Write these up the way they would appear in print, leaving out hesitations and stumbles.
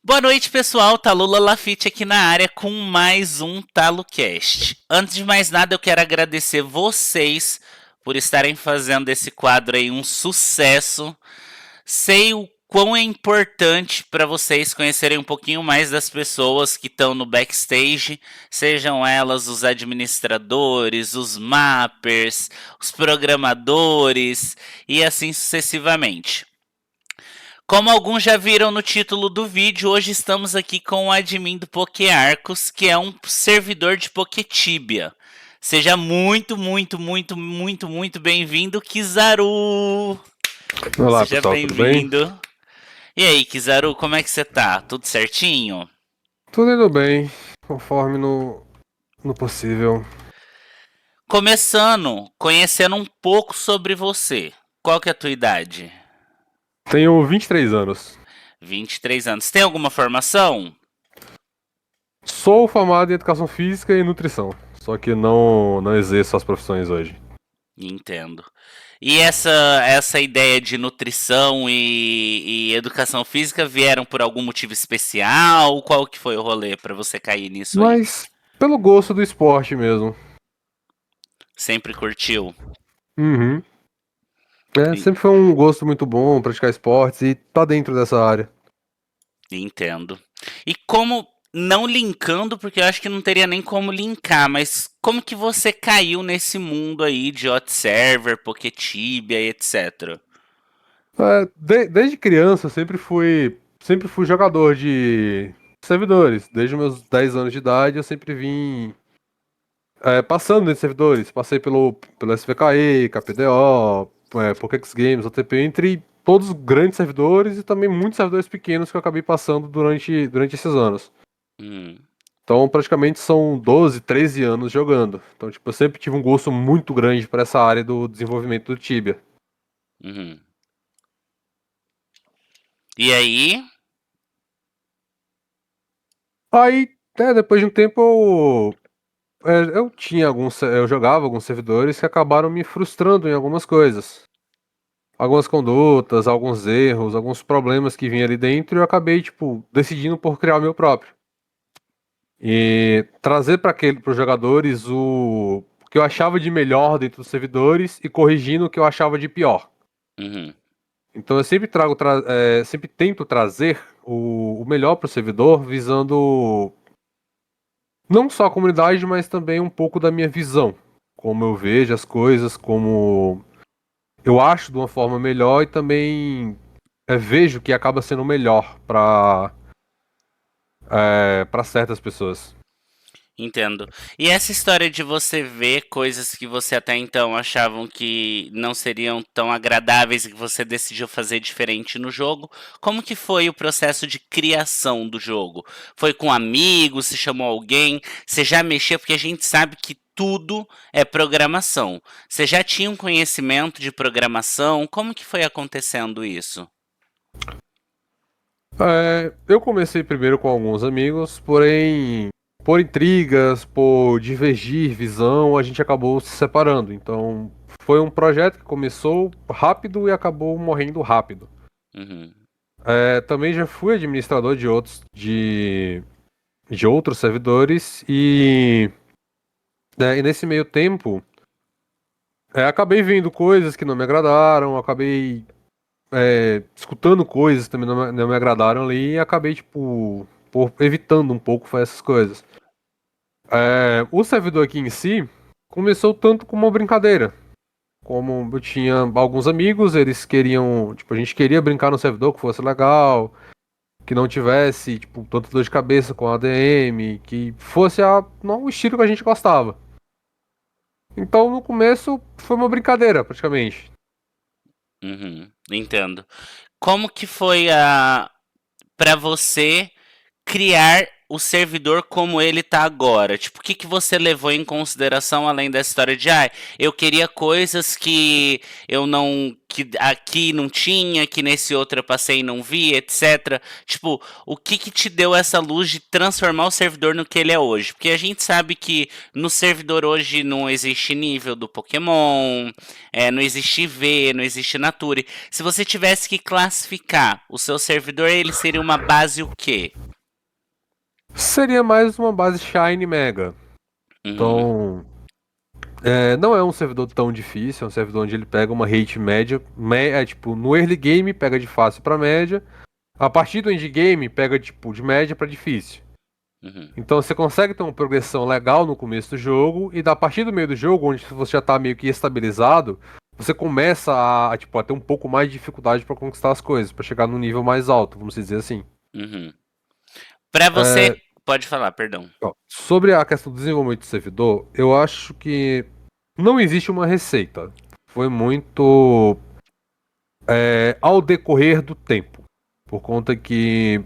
Boa noite, pessoal. Talula Lafite aqui na área com mais um TaloCast. Antes de mais nada, eu quero agradecer vocês por estarem fazendo esse quadro aí um sucesso. Sei o quão é importante para vocês conhecerem um pouquinho mais das pessoas que estão no backstage, sejam elas os administradores, os mappers, os programadores e assim sucessivamente. Como alguns já viram no título do vídeo, hoje estamos aqui com o admin do PokéArcos, que é um servidor de Poketibia. Seja muito bem-vindo, Kizaru! Olá, Seja pessoal, tudo bem? bem-vindo. E aí, Kizaru, como é que você tá? Tudo certinho? Tudo indo bem, conforme no possível. Começando, conhecendo um pouco sobre você. Qual que é a tua idade? Tenho 23 anos. 23 anos. Tem alguma formação? Sou formado em Educação Física e Nutrição, só que não exerço as profissões hoje. Entendo. E essa ideia de nutrição e educação física vieram por algum motivo especial? Qual que foi o rolê para você cair nisso aí? Mas pelo gosto do esporte mesmo. Sempre curtiu? Uhum. E- Sempre foi um gosto muito bom praticar esportes e tá dentro dessa área. Entendo. E como, não linkando, porque eu acho que não teria nem como linkar, mas como que você caiu nesse mundo aí de hot server, Poketibia e etc? Desde criança eu sempre fui jogador de servidores. Desde os meus 10 anos de idade eu sempre vim passando nesses servidores, passei pelo SVKE, KPDO, Pokéx Games, OTP, entre todos os grandes servidores e também muitos servidores pequenos que eu acabei passando durante esses anos. Hum, Então, praticamente são 12, 13 anos jogando. Então, tipo, eu sempre tive um gosto muito grande para essa área do desenvolvimento do Tibia. uhum. E aí? Aí, depois de um tempo, eu jogava alguns servidores que acabaram me frustrando em algumas coisas. Algumas condutas, alguns erros, alguns problemas que vinham ali dentro, e eu acabei, tipo, decidindo por criar o meu próprio. E trazer para os jogadores o que eu achava de melhor dentro dos servidores e corrigindo o que eu achava de pior. Uhum, Então eu sempre tento trazer o melhor para o servidor, visando não só a comunidade, mas também um pouco da minha visão. Como eu vejo as coisas, como eu acho de uma forma melhor e também vejo que acaba sendo melhor para certas pessoas. entendo. E essa história de você ver coisas que você até então achavam que não seriam tão agradáveis e que você decidiu fazer diferente no jogo, como que foi o processo de criação do jogo? Foi com amigos, se chamou alguém, você já mexia, porque a gente sabe que tudo é programação. Você já tinha um conhecimento de programação? Como que foi acontecendo isso? Eu comecei primeiro com alguns amigos, porém, por intrigas, por divergir visão, a gente acabou se separando. Então, foi um projeto que começou rápido e acabou morrendo rápido. Uhum, Também já fui administrador de outros servidores e nesse meio tempo, acabei vendo coisas que não me agradaram, acabei escutando coisas que também não me agradaram ali e acabei, tipo, evitando um pouco fazer essas coisas. O servidor aqui em si começou tanto como uma brincadeira. Como eu tinha alguns amigos, eles queriam, tipo, a gente queria brincar no servidor que fosse legal, que não tivesse, tipo, tanta dor de cabeça com a ADM, que fosse não, o estilo que a gente gostava. Então, no começo, foi uma brincadeira, praticamente. uhum, entendo. Como que foi a para você criar o servidor como ele tá agora? Tipo, o que que você levou em consideração além da história de, eu queria coisas que eu não, que aqui não tinha, que nesse outro eu passei e não vi, etc. Tipo, o que que te deu essa luz de transformar o servidor no que ele é hoje? Porque a gente sabe que no servidor hoje não existe nível do Pokémon, não existe IV, não existe Nature. Se você tivesse que classificar o seu servidor, ele seria uma base o quê? Seria mais uma base Shine Mega. Uhum, Então, não é um servidor tão difícil, é um servidor onde ele pega uma rate média, tipo, no early game pega de fácil pra média, a partir do endgame pega tipo de média pra difícil. uhum, Então você consegue ter uma progressão legal no começo do jogo e da partir do meio do jogo, onde você já tá meio que estabilizado, você começa tipo, a ter um pouco mais de dificuldade pra conquistar as coisas, pra chegar num nível mais alto, vamos dizer assim. uhum. Pra você, pode falar, perdão. Ó, sobre a questão do desenvolvimento do servidor, eu acho que não existe uma receita. Foi muito ao decorrer do tempo. Por conta que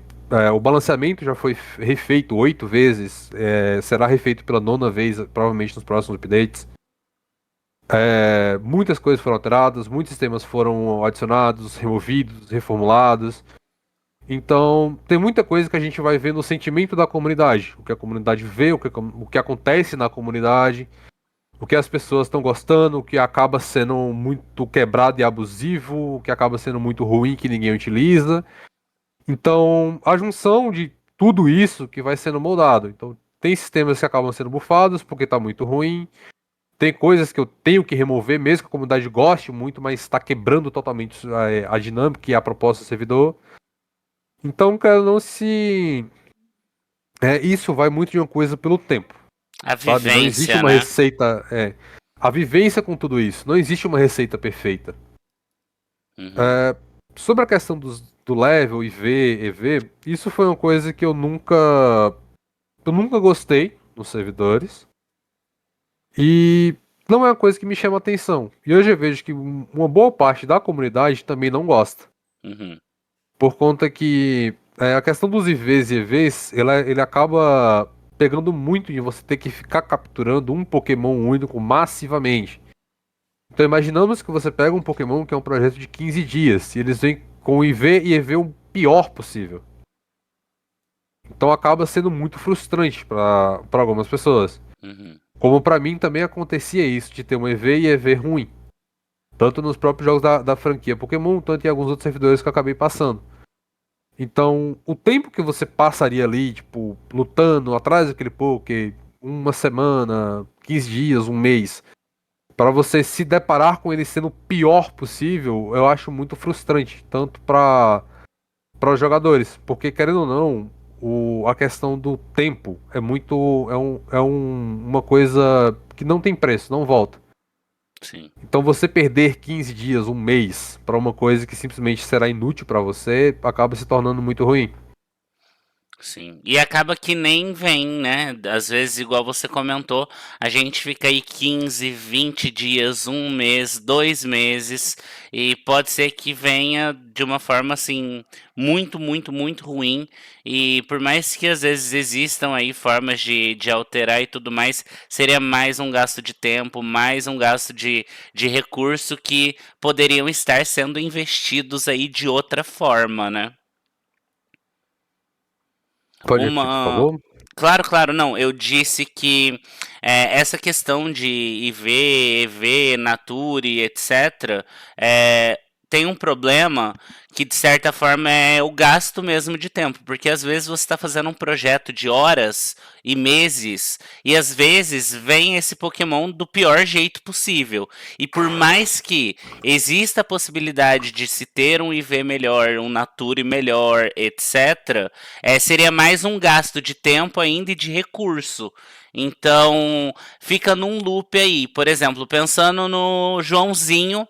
o balanceamento já foi refeito 8 vezes, será refeito pela 9ª vez, provavelmente nos próximos updates. Muitas coisas foram alteradas, muitos sistemas foram adicionados, removidos, reformulados. Então, tem muita coisa que a gente vai ver no sentimento da comunidade. O que a comunidade vê, o que acontece na comunidade, o que as pessoas estão gostando, o que acaba sendo muito quebrado e abusivo, o que acaba sendo muito ruim que ninguém utiliza. Então, a junção de tudo isso que vai sendo moldado. Então, tem sistemas que acabam sendo bufados porque está muito ruim. Tem coisas que eu tenho que remover, mesmo que a comunidade goste muito, mas está quebrando totalmente a dinâmica e a proposta do servidor. Então, cara, não se. Isso vai muito de uma coisa pelo tempo, A sabe? Não existe vivência, uma né? receita. A vivência com tudo isso. Não existe uma receita perfeita. Uhum, É, sobre a questão do level, IV, EV, isso foi uma coisa que eu nunca gostei nos servidores. E não é uma coisa que me chama atenção. E hoje eu vejo que uma boa parte da comunidade também não gosta. uhum, Por conta que a questão dos IVs e EVs, ele acaba pegando muito em você ter que ficar capturando um Pokémon único massivamente. Então imaginamos que você pega um Pokémon que é um projeto de 15 dias, e eles vêm com o IV e EV o pior possível. Então acaba sendo muito frustrante para algumas pessoas. uhum. Como pra mim também acontecia isso, de ter um EV e EV ruim. Tanto nos próprios jogos da franquia Pokémon, tanto em alguns outros servidores que eu acabei passando. Então, o tempo que você passaria ali, tipo, lutando atrás daquele Poké, uma semana, 15 dias, um mês, pra você se deparar com ele sendo o pior possível, eu acho muito frustrante, tanto para os jogadores, porque querendo ou não, a questão do tempo é muito, uma coisa que não tem preço, não volta. Sim. Então você perder 15 dias, um mês, para uma coisa que simplesmente será inútil para você, acaba se tornando muito ruim. Sim. E acaba que nem vem, né? Às vezes, igual você comentou, a gente fica aí 15, 20 dias, um mês, 2 meses, e pode ser que venha de uma forma assim, muito, muito, muito ruim. E por mais que às vezes existam aí formas de alterar e tudo mais, seria mais um gasto de tempo, mais um gasto de recurso que poderiam estar sendo investidos aí de outra forma, né? Pode repetir, por Uma. favor? Claro, claro, não. Eu disse que essa questão de IV, EV, Nature, etc., é, tem um problema que, de certa forma, é o gasto mesmo de tempo. Porque às vezes você está fazendo um projeto de horas e meses, e às vezes vem esse Pokémon do pior jeito possível. E por mais que exista a possibilidade de se ter um IV melhor, um Nature melhor, etc., seria mais um gasto de tempo ainda e de recurso. Então, fica num loop aí. Por exemplo, pensando no Joãozinho,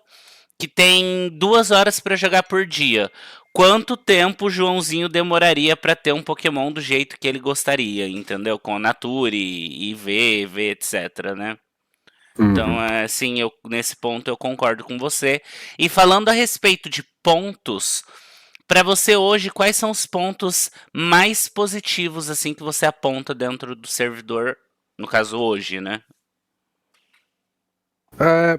que tem 2 horas para jogar por dia. Quanto tempo o Joãozinho demoraria para ter um Pokémon do jeito que ele gostaria, entendeu? Com a Nature, IV, V, etc, né? Então, Uhum. sim, nesse ponto eu concordo com você. E falando a respeito de pontos, Pra você hoje, quais são os pontos mais positivos assim que você aponta dentro do servidor, no caso hoje, né? É,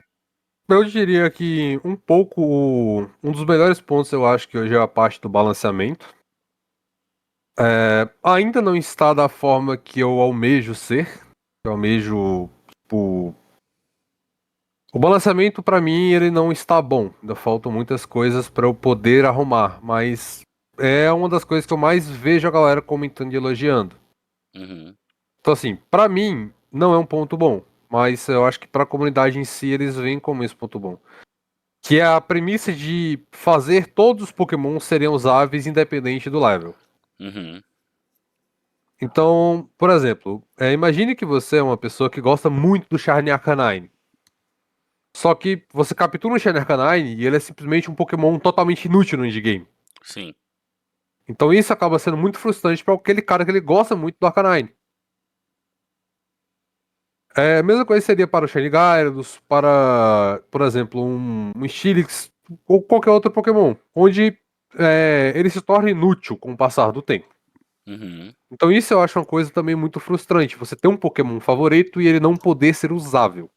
eu diria que um dos melhores pontos eu acho que hoje é a parte do balanceamento. Ainda não está da forma que eu almejo ser. Eu almejo, tipo, o balanceamento pra mim ele não está bom. Ainda faltam muitas coisas pra eu poder arrumar, mas é uma das coisas que eu mais vejo a galera comentando e elogiando. Uhum, Então assim, pra mim não é um ponto bom, mas eu acho que pra comunidade em si eles veem como esse ponto bom. Que é a premissa de fazer todos os Pokémon serem usáveis independente do level. uhum, Então, por exemplo, imagine que você é uma pessoa que gosta muito do Shiny Arcanine. Só que você captura um Shiny Arcanine e ele é simplesmente um Pokémon totalmente inútil no endgame. sim. Então isso acaba sendo muito frustrante para aquele cara que ele gosta muito do Arcanine. A mesma coisa seria para o Shiny Gyarados, para, por exemplo, um Steelix ou qualquer outro Pokémon, onde ele se torna inútil com o passar do tempo. Uhum, Então isso eu acho uma coisa também muito frustrante, você ter um Pokémon favorito e ele não poder ser usável.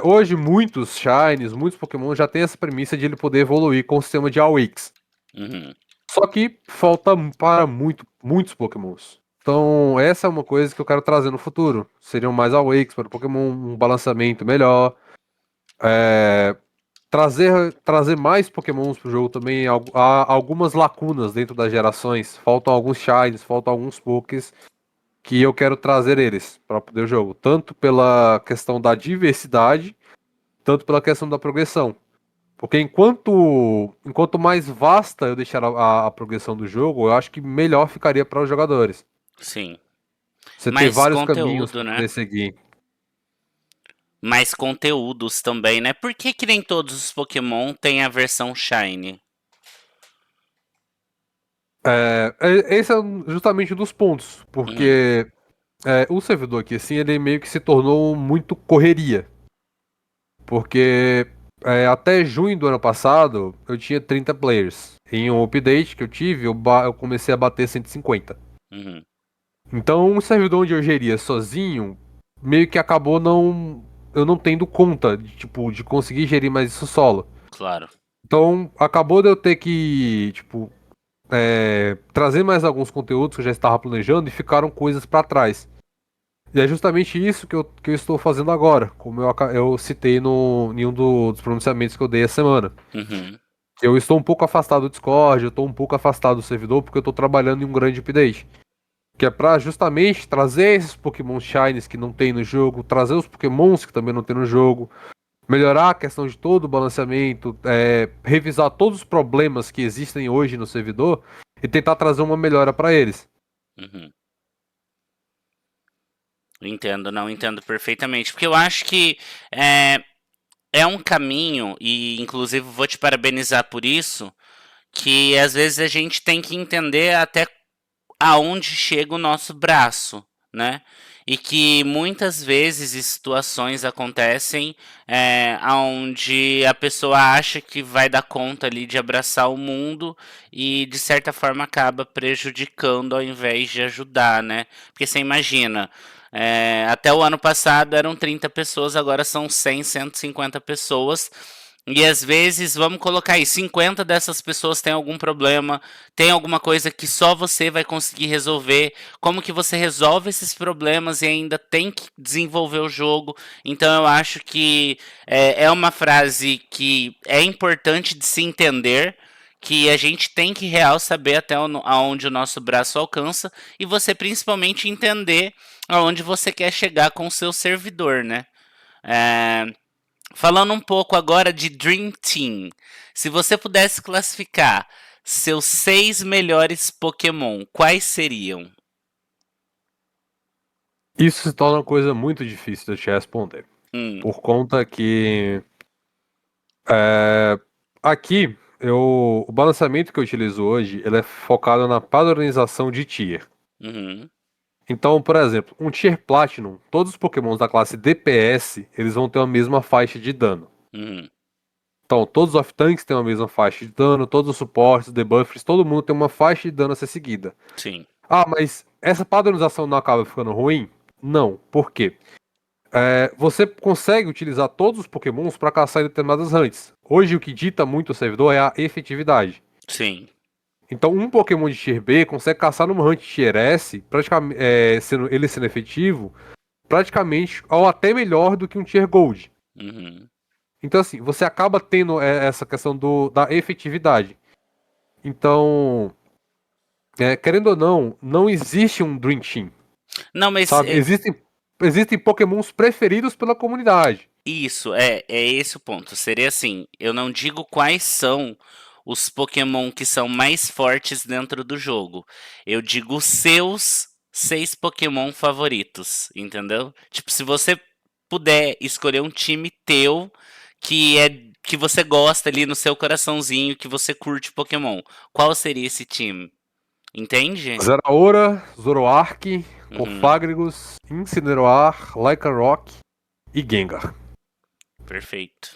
Hoje muitos Shines, muitos Pokémon já têm essa premissa de ele poder evoluir com o sistema de Awakes. uhum, Só que falta para muitos Pokémons. Então, essa é uma coisa que eu quero trazer no futuro. Seriam mais Awakes para o Pokémon, um balanceamento melhor. Trazer mais Pokémons pro jogo também. Há algumas lacunas dentro das gerações. Faltam alguns Shines, faltam alguns Pokés que eu quero trazer eles para poder o jogo. Tanto pela questão da diversidade, tanto pela questão da progressão. Porque enquanto mais vasta eu deixar a progressão do jogo, eu acho que melhor ficaria para os jogadores. sim. Você ter Mais vários caminhos conteúdo, para né? poder seguir. Mais conteúdos também, né? Por que que nem todos os Pokémon têm a versão Shine? Esse é justamente um dos pontos, Uhum, porque o servidor aqui, assim, ele meio que se tornou muito correria. Porque até junho do ano passado, eu tinha 30 players. Em um update que eu tive, eu comecei a bater 150. uhum, Então, um servidor onde eu geria sozinho, meio que acabou eu não tendo conta de, tipo, de conseguir gerir mais isso solo. claro. Então, acabou de eu ter que, tipo, trazer mais alguns conteúdos que eu já estava planejando e ficaram coisas para trás. E é justamente isso que eu estou fazendo agora, como eu citei em um dos pronunciamentos que eu dei essa semana. Uhum, Eu estou um pouco afastado do Discord, eu estou um pouco afastado do servidor porque eu estou trabalhando em um grande update. Que é pra justamente trazer esses Pokémon Shines que não tem no jogo, trazer os Pokémons que também não tem no jogo, melhorar a questão de todo o balanceamento, revisar todos os problemas que existem hoje no servidor e tentar trazer uma melhora pra eles. uhum. Entendo, não entendo perfeitamente. Porque eu acho que é, é um caminho, e inclusive vou te parabenizar por isso, que às vezes a gente tem que entender até aonde chega o nosso braço, né? E que muitas vezes e situações acontecem onde a pessoa acha que vai dar conta ali de abraçar o mundo e de certa forma acaba prejudicando ao invés de ajudar, né? Porque você imagina, até o ano passado eram 30 pessoas, agora são 100, 150 pessoas. E às vezes, vamos colocar aí, 50 dessas pessoas têm algum problema, tem alguma coisa que só você vai conseguir resolver. Como que você resolve esses problemas e ainda tem que desenvolver o jogo? Então eu acho que é uma frase que é importante de se entender, que a gente tem que real saber até aonde o nosso braço alcança e você principalmente entender aonde você quer chegar com o seu servidor, né? É, falando um pouco agora de Dream Team, se você pudesse classificar seus 6 melhores Pokémon, quais seriam? Isso se torna uma coisa muito difícil de eu te responder. Hum, Por conta que é, aqui o balanceamento que eu utilizo hoje ele é focado na padronização de tier. uhum, Então, por exemplo, um Tier Platinum, todos os Pokémons da classe DPS, eles vão ter a mesma faixa de dano. uhum, Então, todos os off-tanks têm a mesma faixa de dano, todos os suportes, debuffers, todo mundo tem uma faixa de dano a ser seguida. Sim. Ah, mas essa padronização não acaba ficando ruim? Não. Por quê? Você consegue utilizar todos os Pokémons para caçar em determinadas hunts. Hoje o que dita muito o servidor é a efetividade. Sim. Então um Pokémon de Tier B consegue caçar numa hunt de Tier S, praticamente, ele sendo efetivo, praticamente ou até melhor do que um Tier Gold. Uhum. Então assim, você acaba tendo essa questão da efetividade. Então, querendo ou não, não existe um Dream Team, Não, mas sabe? Existem Pokémons preferidos pela comunidade. isso, é esse o ponto. Seria assim, eu não digo quais são os Pokémon que são mais fortes dentro do jogo. Eu digo os seus 6 Pokémon favoritos, entendeu? Tipo, se você puder escolher um time teu que você gosta ali no seu coraçãozinho, que você curte Pokémon, qual seria esse time? Entende? Zeraora, Zoroark, Uhum. Cofagrigus, Incineroar, Lycanroc e Gengar. Perfeito.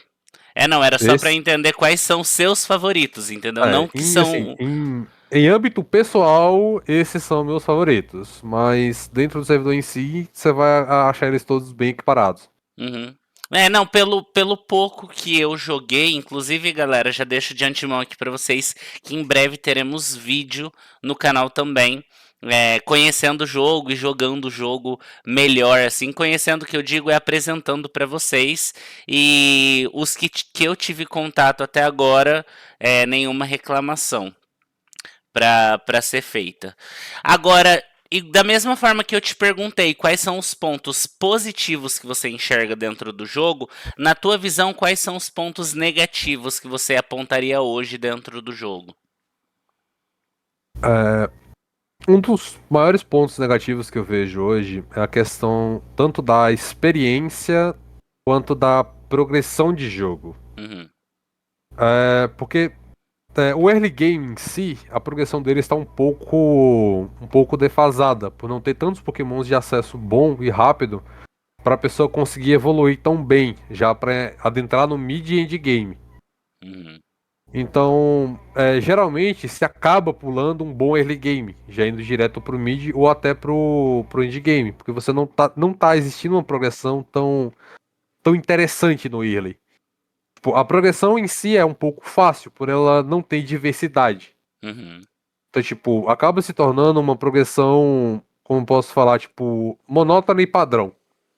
Não, era só pra Esse, entender quais são seus favoritos, entendeu? Não que assim, são. em âmbito pessoal, esses são meus favoritos. Mas dentro do servidor em si, você vai achar eles todos bem equiparados. Uhum. Não, pelo pouco que eu joguei, inclusive, galera, já deixo de antemão aqui pra vocês que em breve teremos vídeo no canal também, conhecendo o jogo e jogando o jogo melhor, assim, conhecendo o que eu digo é apresentando pra vocês, e os que eu tive contato até agora, nenhuma reclamação para ser feita. Agora, e da mesma forma que eu te perguntei quais são os pontos positivos que você enxerga dentro do jogo, na tua visão, quais são os pontos negativos que você apontaria hoje dentro do jogo? Um dos maiores pontos negativos que eu vejo hoje é a questão tanto da experiência quanto da progressão de jogo. Uhum, Porque o early game em si, a progressão dele está um pouco defasada, por não ter tantos Pokémons de acesso bom e rápido para a pessoa conseguir evoluir tão bem, já para adentrar no mid e end game. uhum, Então, geralmente se acaba pulando um bom early game, já indo direto pro mid ou até pro end game, porque você não tá existindo uma progressão tão interessante no early. Tipo, a progressão em si é um pouco fácil, por ela não ter diversidade. uhum. Então, tipo, acaba se tornando uma progressão, como posso falar, tipo, monótona e padrão.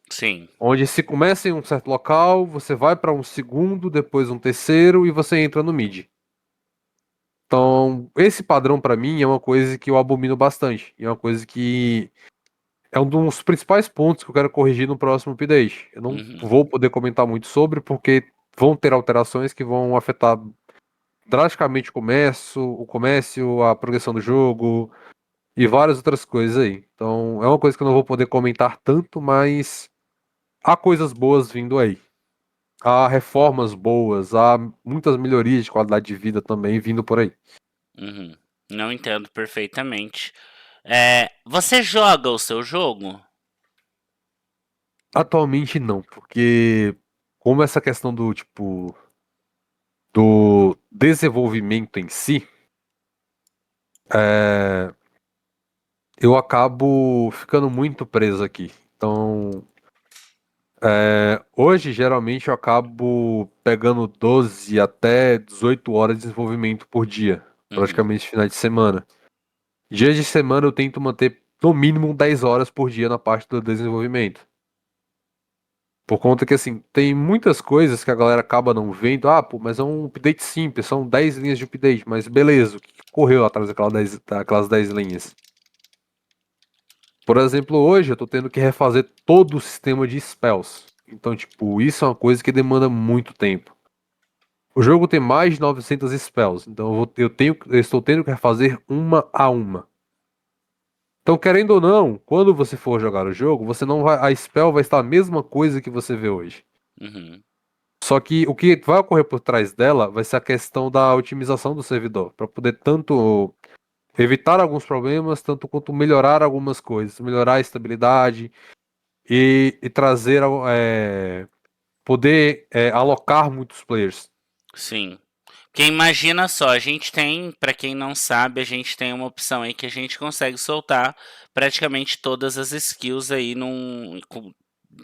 Sim. Onde se começa em um certo local, você vai para um segundo, depois um terceiro e você entra no mid. Então, esse padrão pra mim é uma coisa que eu abomino bastante. E é uma coisa que é um dos principais pontos que eu quero corrigir no próximo update. Eu não Uhum, vou poder comentar muito sobre, porque vão ter alterações que vão afetar drasticamente o comércio, a progressão do jogo e várias outras coisas aí. Então, é uma coisa que eu não vou poder comentar tanto, mas há coisas boas vindo aí. Há reformas boas, há muitas melhorias de qualidade de vida também vindo por aí. uhum. Não entendo perfeitamente. Você joga o seu jogo? Atualmente não, porque como essa questão do tipo do desenvolvimento em si, é, eu acabo ficando muito preso aqui. Então, hoje geralmente eu acabo pegando 12 até 18 horas de desenvolvimento por dia, Uhum, praticamente finais de semana. Dias de semana eu tento manter no mínimo 10 horas por dia na parte do desenvolvimento. Por conta que, assim, tem muitas coisas que a galera acaba não vendo. Ah, pô, mas é um update simples, são 10 linhas de update. Mas beleza, o que correu atrás daquelas 10 linhas? Por exemplo, hoje eu tô tendo que refazer todo o sistema de spells. Então, tipo, isso é uma coisa que demanda muito tempo. O jogo tem mais de 900 spells, então eu estou tendo que refazer uma a uma. Então, querendo ou não, quando você for jogar o jogo, você não vai, a spell vai estar a mesma coisa que você vê hoje. uhum, Só que o que vai ocorrer por trás dela vai ser a questão da otimização do servidor, para poder tanto evitar alguns problemas, tanto quanto melhorar algumas coisas, melhorar a estabilidade e trazer, poder alocar muitos players. Sim. Porque imagina só, a gente tem, pra quem não sabe, a gente tem uma opção aí que a gente consegue soltar praticamente todas as skills aí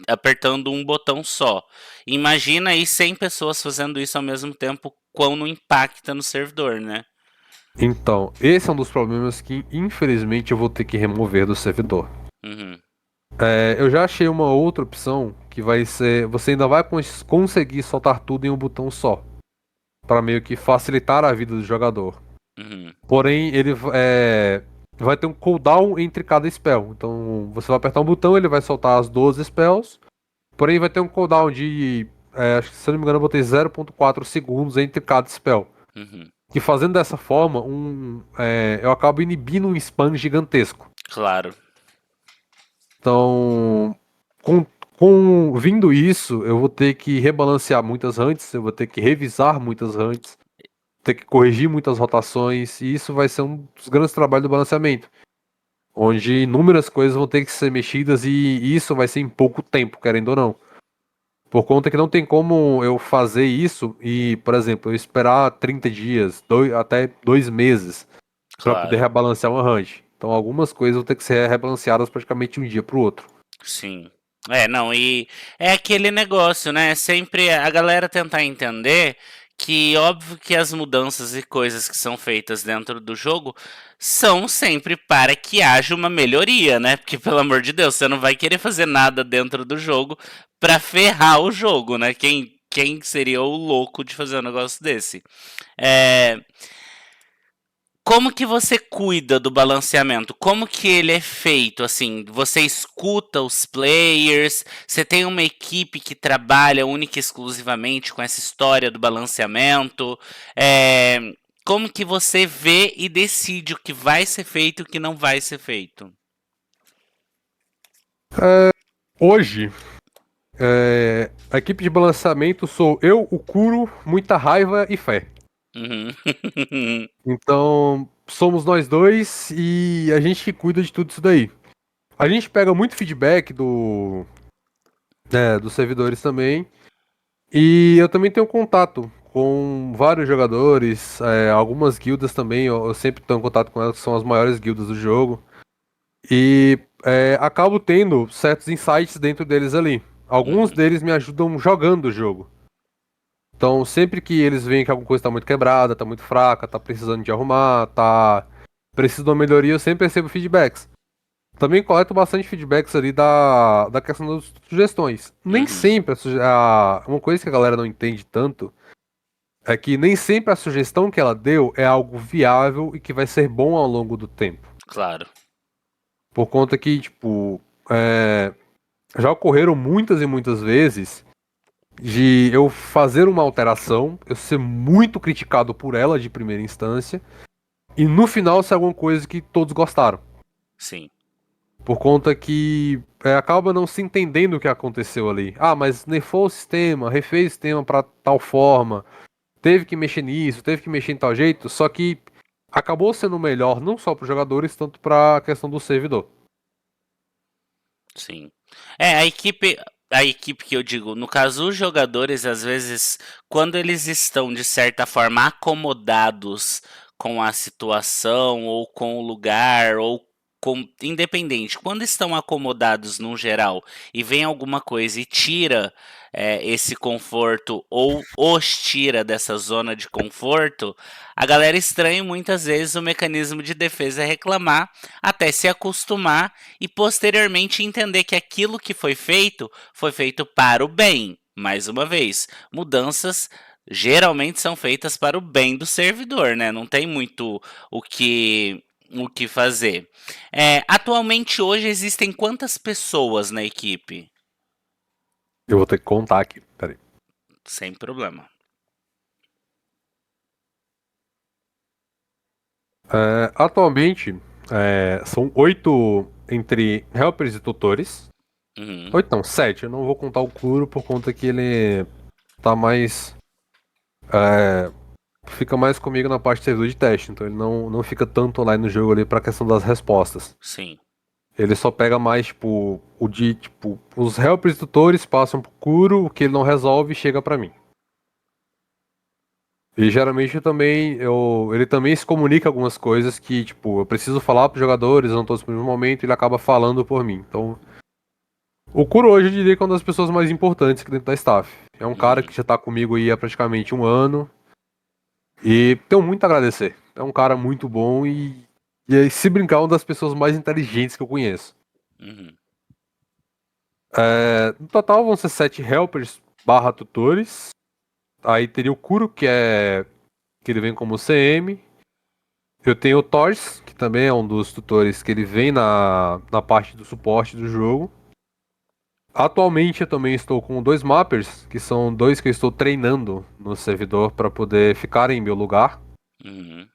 apertando um botão só. Imagina aí 100 pessoas fazendo isso ao mesmo tempo, quão não impacta no servidor, né? Então, esse é um dos problemas que, infelizmente, eu vou ter que remover do servidor. Uhum, Eu já achei uma outra opção que vai ser. Você ainda vai conseguir soltar tudo em um botão só, para meio que facilitar a vida do jogador. uhum, Porém, vai ter um cooldown entre cada spell. Então, você vai apertar um botão, ele vai soltar as 12 spells. Porém, vai ter um cooldown de. Acho que, se eu não me engano, eu botei 0,4 segundos entre cada spell. uhum. Que fazendo dessa forma, eu acabo inibindo um spam gigantesco. Claro, Então, com, com vindo isso, eu vou ter que rebalancear muitas hunts, eu vou ter que revisar muitas hunts, ter que corrigir muitas rotações, e isso vai ser um dos grandes trabalhos do balanceamento, onde inúmeras coisas vão ter que ser mexidas e isso vai ser em pouco tempo, querendo ou não. Por conta que não tem como eu fazer isso e, por exemplo, eu esperar 30 dias, até 2 meses para poder claro. rebalancear uma hunt. Então algumas coisas vão ter que ser rebalanceadas praticamente um dia para o outro. Sim. É, não, e é aquele negócio, né? Sempre a galera tentar entender que óbvio que as mudanças e coisas que são feitas dentro do jogo são sempre para que haja uma melhoria, né? Porque pelo amor de Deus, você não vai querer fazer nada dentro do jogo para ferrar o jogo, né? Quem seria o louco de fazer um negócio desse? É, como que você cuida do balanceamento? Como que ele é feito? Assim, você escuta os players? Você tem uma equipe que trabalha única e exclusivamente com essa história do balanceamento? É, como que você vê e decide o que vai ser feito e o que não vai ser feito? Hoje, a equipe de balanceamento sou eu, o Kuro, muita raiva e fé. Uhum. Então, somos nós dois e a gente que cuida de tudo isso daí. A gente pega muito feedback dos servidores também. E eu também tenho contato com vários jogadores, algumas guildas também. Eu sempre tenho contato com elas, que são as maiores guildas do jogo. E acabo tendo certos insights dentro deles ali. Alguns Uhum. deles me ajudam jogando o jogo. Então, sempre que eles veem que alguma coisa tá muito quebrada, tá muito fraca, tá precisando de arrumar, tá precisa de uma melhoria, eu sempre recebo feedbacks. Também coleto bastante feedbacks ali da questão das sugestões. Nem Uhum. sempre uma coisa que a galera não entende tanto é que nem sempre a sugestão que ela deu é algo viável e que vai ser bom ao longo do tempo. Claro. Por conta que, tipo, é, já ocorreram muitas e muitas vezes de eu fazer uma alteração, eu ser muito criticado por ela de primeira instância, e no final ser alguma coisa que todos gostaram. Sim. Por conta que acaba não se entendendo o que aconteceu ali. Ah, mas nerfou o sistema, refez o sistema pra tal forma, teve que mexer nisso, teve que mexer em tal jeito, só que acabou sendo melhor não só para os jogadores, tanto para a questão do servidor. Sim. É, a equipe que eu digo, no caso, os jogadores, às vezes, quando eles estão, de certa forma, acomodados com a situação, ou com o lugar, ou independente, quando estão acomodados no geral e vem alguma coisa e tira esse conforto, ou os tira dessa zona de conforto, a galera estranha muitas vezes o mecanismo de defesa é reclamar até se acostumar e posteriormente entender que aquilo que foi feito para o bem. Mais uma vez, mudanças geralmente são feitas para o bem do servidor, né? Não tem muito o que fazer. Atualmente hoje existem quantas pessoas na equipe? Eu vou ter que contar aqui, peraí. Sem problema. Atualmente, são 8 entre helpers e tutores. Uhum, 8 não, 7. Eu não vou contar o Kuro por conta que ele tá mais. Fica mais comigo na parte de servidor de teste, então ele não fica tanto online no jogo ali pra questão das respostas. sim. Ele só pega mais, tipo, os helpers e tutores passam pro Kuro, o que ele não resolve chega pra mim. E geralmente ele também se comunica algumas coisas que, tipo, eu preciso falar pros jogadores, eu não tô disponível no momento, ele acaba falando por mim. Então, o Kuro hoje eu diria que é uma das pessoas mais importantes aqui dentro da staff. É um cara Uhum, que já tá comigo aí há praticamente um ano e tenho muito a agradecer. É um cara muito bom e se brincar, é uma das pessoas mais inteligentes que eu conheço. uhum, No total vão ser 7 helpers barra tutores. Aí teria o Kuro, que ele vem como CM. Eu tenho o Thors, que também é um dos tutores que ele vem na parte do suporte do jogo. Atualmente eu também estou com 2 mappers, que são dois que eu estou treinando no servidor para poder ficar em meu lugar. uhum.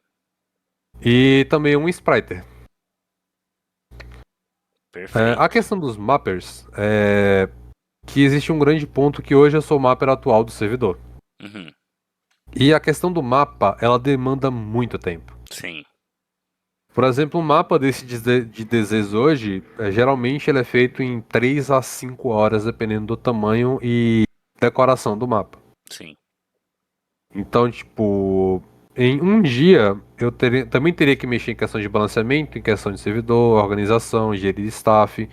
E também um spriter. A Perfeito. questão dos mappers é que existe um grande ponto que hoje eu sou o mapper atual do servidor. Uhum, E a questão do mapa, ela demanda muito tempo. sim, Por exemplo, um mapa desse de Dezes hoje, geralmente ele é feito em 3 a 5 horas, dependendo do tamanho e decoração do mapa. sim. Então, tipo, em um dia também teria que mexer em questão de balanceamento, em questão de servidor, organização, gerir staff.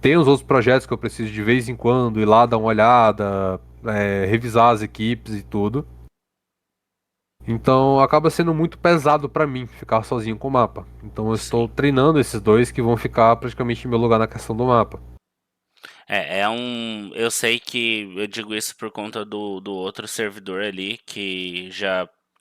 Tem os outros projetos que eu preciso de vez em quando ir lá dar uma olhada, revisar as equipes e tudo. Então acaba sendo muito pesado pra mim ficar sozinho com o mapa. Então eu estou Sim. treinando esses dois que vão ficar praticamente em meu lugar na questão do mapa. É um. Eu sei que eu digo isso por conta do outro servidor ali que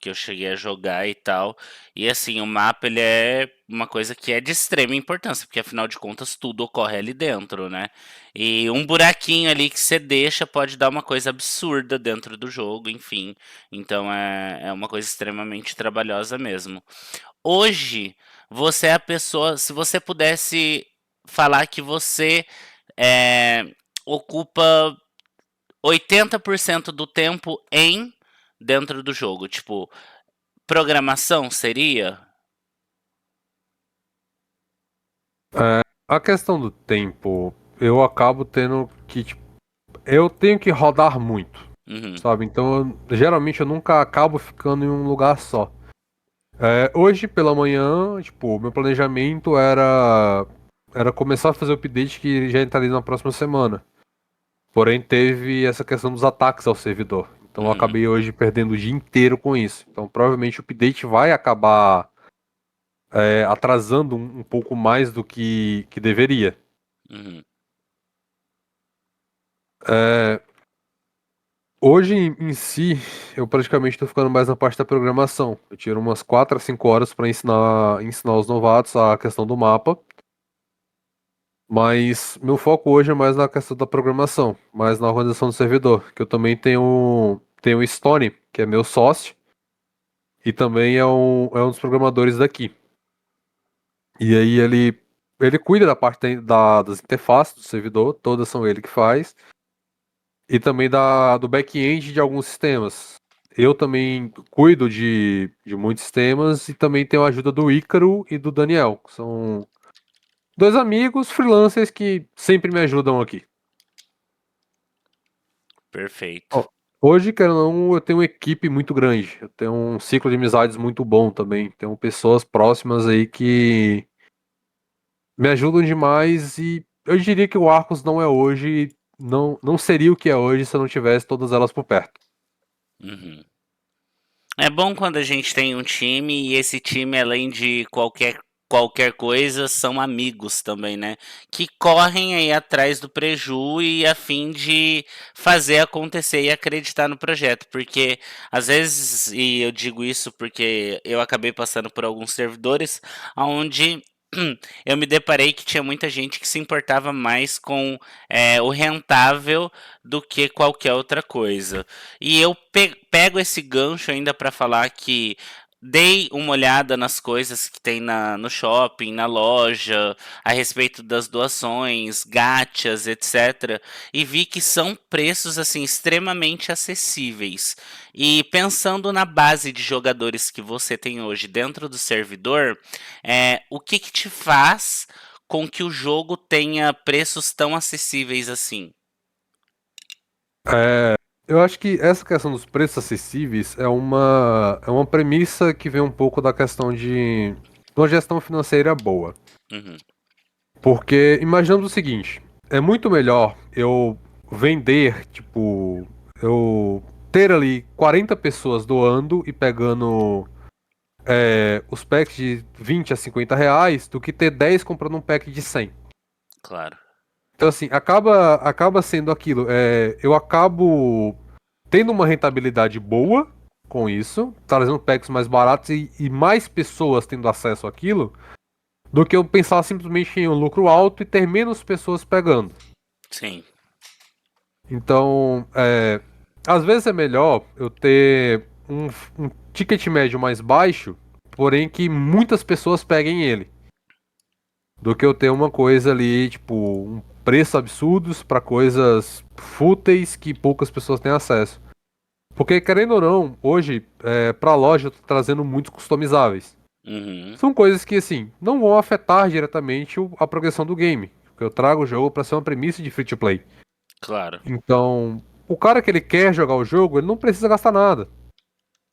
eu cheguei a jogar e tal. E assim, o mapa ele é uma coisa que é de extrema importância, porque afinal de contas tudo ocorre ali dentro, né? E um buraquinho ali que você deixa pode dar uma coisa absurda dentro do jogo, enfim. Então é uma coisa extremamente trabalhosa mesmo. Hoje, você é a pessoa. Se você pudesse falar que você é, ocupa 80% do tempo em dentro do jogo. Tipo, programação seria? A questão do tempo, eu acabo tendo que, tipo, eu tenho que rodar muito, Uhum, sabe? Então, geralmente eu nunca acabo ficando em um lugar só. Hoje pela manhã, tipo, meu planejamento era começar a fazer o update que já entraria na próxima semana. Porém, teve essa questão dos ataques ao servidor. Então, eu uhum, acabei hoje perdendo o dia inteiro com isso. Então, provavelmente o update vai acabar atrasando um pouco mais do que deveria. uhum. É, Hoje em si, eu praticamente estou ficando mais na parte da programação. Eu tiro umas 4 a 5 horas para ensinar os novatos a questão do mapa. Mas meu foco hoje é mais na questão da programação, mais na organização do servidor. Que eu também tenho o Stone, que é meu sócio, e também é um dos programadores daqui. E aí ele cuida da parte das interfaces do servidor, todas são ele que faz, e também do back-end de alguns sistemas. Eu também cuido de muitos sistemas e também tenho a ajuda do Ícaro e do Daniel, que são dois amigos freelancers que sempre me ajudam aqui. Perfeito. Ó, hoje, querendo ou não, eu tenho uma equipe muito grande. Eu tenho um ciclo de amizades muito bom também. Tenho pessoas próximas aí que me ajudam demais e eu diria que o Arcos não é hoje, não seria o que é hoje se eu não tivesse todas elas por perto. Uhum. É bom quando a gente tem um time e esse time, além de qualquer coisa, são amigos também, né? Que correm aí atrás do preju e a fim de fazer acontecer e acreditar no projeto. Porque às vezes, e eu digo isso porque eu acabei passando por alguns servidores onde eu me deparei que tinha muita gente que se importava mais com o rentável do que qualquer outra coisa. E eu pego esse gancho ainda para falar que dei uma olhada nas coisas que tem no shopping, na loja, a respeito das doações, gachas, etc. E vi que são preços assim extremamente acessíveis. E pensando na base de jogadores que você tem hoje dentro do servidor, o que que te faz com que o jogo tenha preços tão acessíveis assim? Eu acho que essa questão dos preços acessíveis é uma premissa que vem um pouco da questão de uma gestão financeira boa. Uhum, Porque imaginamos o seguinte, é muito melhor eu vender, tipo, eu ter ali 40 pessoas doando e pegando os packs de 20 a 50 reais do que ter 10 comprando um pack de 100. claro. Então, assim, acaba sendo aquilo. Eu acabo tendo uma rentabilidade boa com isso, trazendo packs mais baratos e mais pessoas tendo acesso àquilo, do que eu pensar simplesmente em um lucro alto e ter menos pessoas pegando. Sim, Então, às vezes é melhor eu ter um ticket médio mais baixo, porém que muitas pessoas peguem ele, do que eu ter uma coisa ali, tipo, um preço absurdos para coisas fúteis que poucas pessoas têm acesso. Porque, querendo ou não, hoje, pra loja, eu tô trazendo muitos customizáveis. uhum, São coisas que, assim, não vão afetar diretamente a progressão do game. Porque eu trago o jogo para ser uma premissa de free to play. claro. Então, o cara que ele quer jogar o jogo, ele não precisa gastar nada.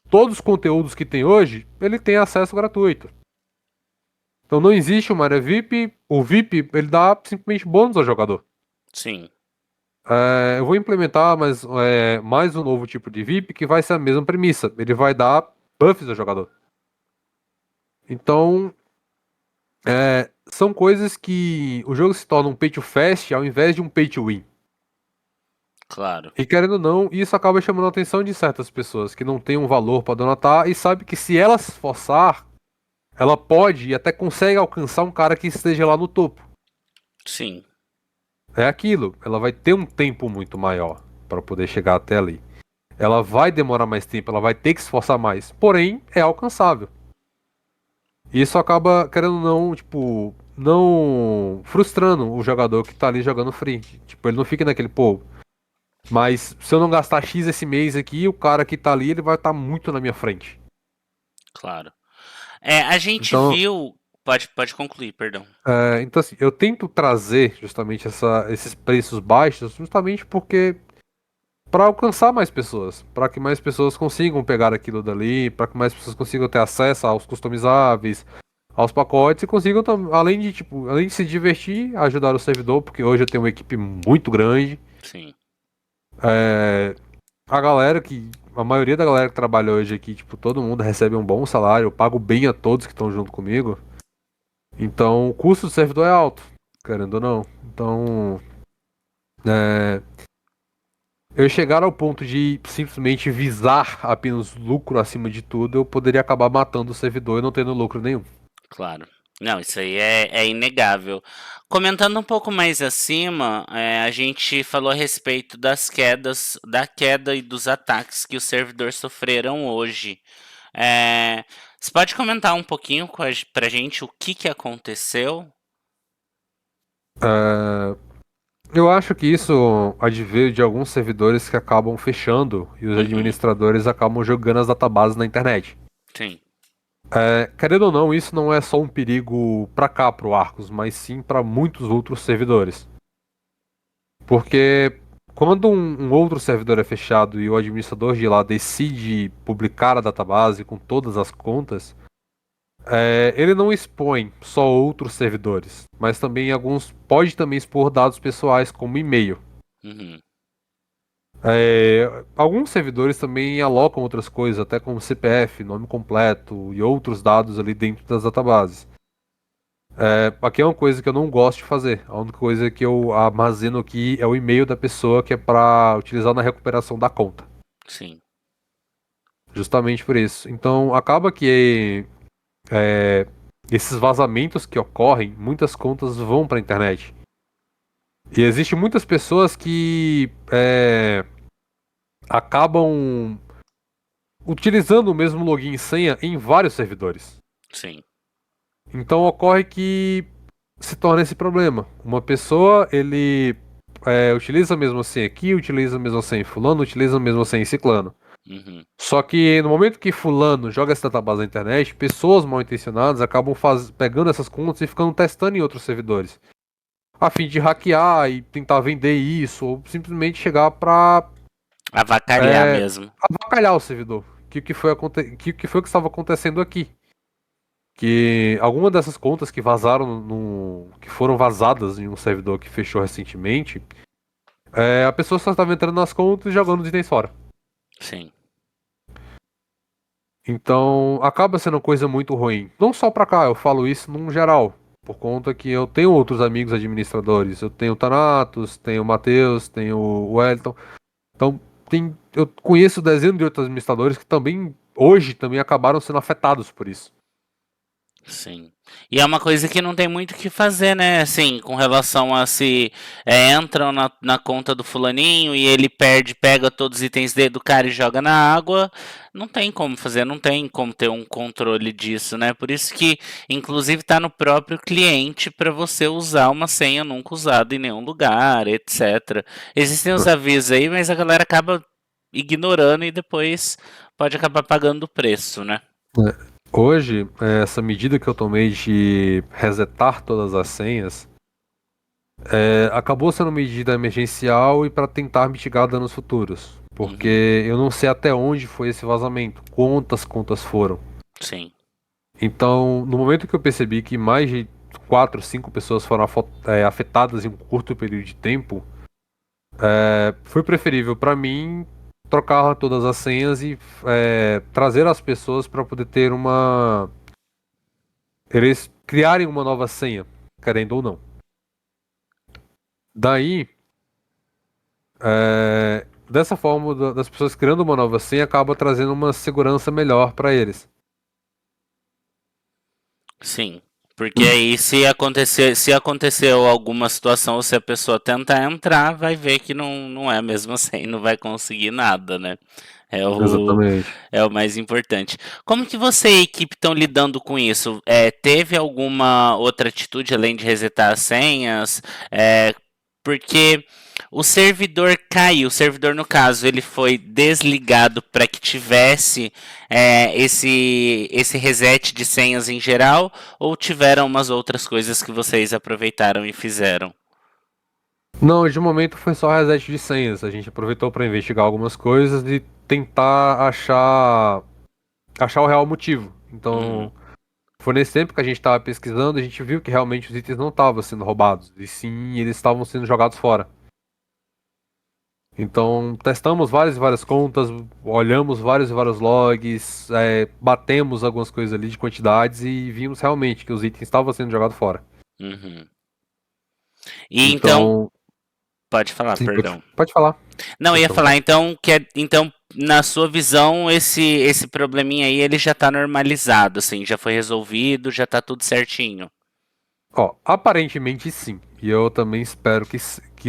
Todos os conteúdos que tem hoje, ele tem acesso gratuito. Então não existe uma área VIP. O VIP, ele dá simplesmente bônus ao jogador. Sim, Eu vou implementar mais um novo tipo de VIP que vai ser a mesma premissa. Ele vai dar buffs ao jogador. Então, são coisas que o jogo se torna um pay to fast ao invés de um pay to win. claro. E querendo ou não, isso acaba chamando a atenção de certas pessoas que não têm um valor para donatar e sabe que se ela se esforçar, ela pode e até consegue alcançar um cara que esteja lá no topo. Sim, É aquilo, ela vai ter um tempo muito maior para poder chegar até ali. Ela vai demorar mais tempo, ela vai ter que se esforçar mais, porém é alcançável. E isso acaba, querendo ou não, tipo, não frustrando o jogador que tá ali jogando free. Tipo, ele não fica naquele, pô, mas se eu não gastar X esse mês aqui, o cara que tá ali, ele vai estar muito na minha frente. claro. É, a gente Então, viu. Pode concluir, perdão. então assim, eu tento trazer justamente esses preços baixos, justamente porque para alcançar mais pessoas, para que mais pessoas consigam pegar aquilo dali, para que mais pessoas consigam ter acesso aos customizáveis, aos pacotes e consigam, além de tipo, além de se divertir, ajudar o servidor, porque hoje eu tenho uma equipe muito grande. Sim, É, a maioria da galera que trabalha hoje aqui, tipo, todo mundo recebe um bom salário, eu pago bem a todos que estão junto comigo. Então, o custo do servidor é alto, querendo ou não. Então, é, eu chegar ao ponto de simplesmente visar apenas lucro acima de tudo, eu poderia acabar matando o servidor e não tendo lucro nenhum. claro. Não, isso aí é inegável. Comentando um pouco mais acima, a gente falou a respeito das quedas, da queda e dos ataques que os servidores sofreram hoje. Você pode comentar um pouquinho pra gente o que aconteceu? É, eu acho que isso adveio de alguns servidores que acabam fechando e os Uhum, administradores acabam jogando as databases na internet. sim, Querendo ou não, isso não é só um perigo pra cá, pro Arcos, mas sim pra muitos outros servidores. Porque quando um outro servidor é fechado e o administrador de lá decide publicar a database com todas as contas, ele não expõe só outros servidores, mas também pode também expor dados pessoais como e-mail. uhum, Alguns servidores também alocam outras coisas, até como CPF, nome completo e outros dados ali dentro das databases. Aqui é uma coisa que eu não gosto de fazer. A única coisa que eu armazeno aqui é o e-mail da pessoa que é para utilizar na recuperação da conta. sim, Justamente por isso. Então acaba que é, esses vazamentos que ocorrem, muitas contas vão para a internet. E existe muitas pessoas que acabam utilizando o mesmo login e senha em vários servidores. sim, Então ocorre que se torna esse problema. Uma pessoa, ele utiliza a mesma senha aqui, utiliza a mesma senha em fulano, utiliza a mesma senha em ciclano. uhum, Só que no momento que fulano joga essa database na internet, pessoas mal intencionadas acabam pegando essas contas e ficando testando em outros servidores. A fim de hackear e tentar vender isso, ou simplesmente chegar pra Avacalhar é, mesmo. avacalhar o servidor. Que foi o que estava acontecendo aqui. Que alguma dessas contas que vazaram que foram vazadas em um servidor que fechou recentemente, a pessoa só estava entrando nas contas e jogando os itens fora. Sim. Então, acaba sendo uma coisa muito ruim. Não só pra cá, eu falo isso num geral. Por conta que eu tenho outros amigos administradores. Eu tenho o Thanatos, tenho o Matheus, tenho o Wellington. Então, eu conheço dezenas de outros administradores que também, hoje, também acabaram sendo afetados por isso. Sim. E é uma coisa que não tem muito o que fazer, né? Assim, com relação a se entram na conta do fulaninho e ele perde, pega todos os itens dele do cara e joga na água. Não tem como fazer, não tem como ter um controle disso, né? Por isso que, inclusive, tá no próprio cliente para você usar uma senha nunca usada em nenhum lugar, etc. Existem os avisos aí, mas a galera acaba ignorando e depois pode acabar pagando o preço, né? Hoje, essa medida que eu tomei de resetar todas as senhas, acabou sendo uma medida emergencial e para tentar mitigar danos futuros. Uhum, Porque eu não sei até onde foi esse vazamento, quantas contas foram. sim. Então, no momento que eu percebi que mais de 4, 5 pessoas foram afetadas em um curto período de tempo, foi preferível para mim trocar todas as senhas e trazer as pessoas para poder ter eles criarem uma nova senha, querendo ou não. Daí, dessa forma, das pessoas criando uma nova senha acaba trazendo uma segurança melhor para eles. Sim, porque aí se aconteceu alguma situação ou se a pessoa tentar entrar, vai ver que não é mesmo assim, não vai conseguir nada, né? É o, Exatamente. é o mais importante. Como que você e a equipe estão lidando com isso? Teve alguma outra atitude além de resetar as senhas? Porque o servidor caiu, o servidor no caso, ele foi desligado para que tivesse esse reset de senhas em geral, ou tiveram umas outras coisas que vocês aproveitaram e fizeram? Não, de momento foi só reset de senhas. A gente aproveitou para investigar algumas coisas e tentar achar o real motivo. Uhum, Então, foi nesse tempo que a gente estava pesquisando, a gente viu que realmente os itens não estavam sendo roubados, e sim eles estavam sendo jogados fora. Então, testamos várias e várias contas, olhamos vários e vários logs, batemos algumas coisas ali de quantidades e vimos realmente que os itens estavam sendo jogados fora. uhum. E então, Então, pode falar, sim, perdão. pode falar, Não, eu pode ia falar, perguntar. então, na sua visão, esse probleminha aí, ele já tá normalizado, assim, já foi resolvido, já tá tudo certinho. Ó, aparentemente sim, e eu também espero que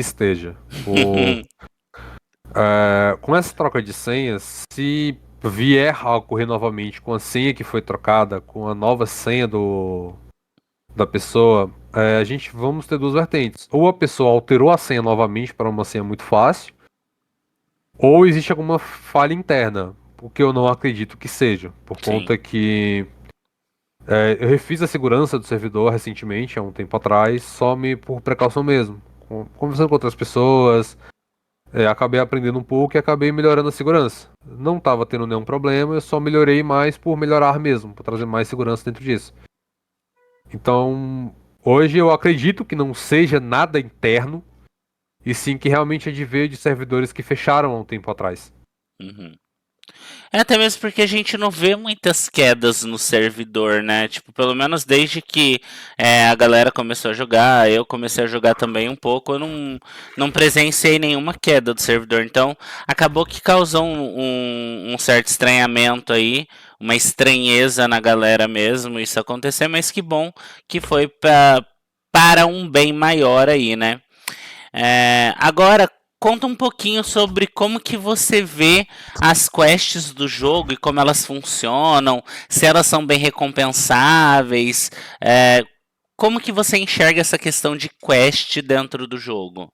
esteja. Com essa troca de senhas, se vier a ocorrer novamente com a senha que foi trocada, com a nova senha da pessoa, a gente vamos ter duas vertentes. Ou a pessoa alterou a senha novamente para uma senha muito fácil, ou existe alguma falha interna, o que eu não acredito que seja, por Sim. conta que eu refiz a segurança do servidor recentemente, há um tempo atrás, por precaução mesmo. Conversando com outras pessoas, acabei aprendendo um pouco e acabei melhorando a segurança. Não estava tendo nenhum problema, eu só melhorei mais por melhorar mesmo, por trazer mais segurança dentro disso. Então, hoje eu acredito que não seja nada interno, e sim que realmente é de ver de servidores que fecharam há um tempo atrás. Uhum. Até mesmo porque a gente não vê muitas quedas no servidor, né? Tipo, pelo menos desde que a galera começou a jogar, eu comecei a jogar também um pouco, eu não presenciei nenhuma queda do servidor. Então, acabou que causou um certo estranhamento aí, uma estranheza na galera mesmo isso acontecer, mas que bom que foi para um bem maior aí, né? Agora, conta um pouquinho sobre como que você vê as quests do jogo e como elas funcionam, se elas são bem recompensáveis, como que você enxerga essa questão de quest dentro do jogo?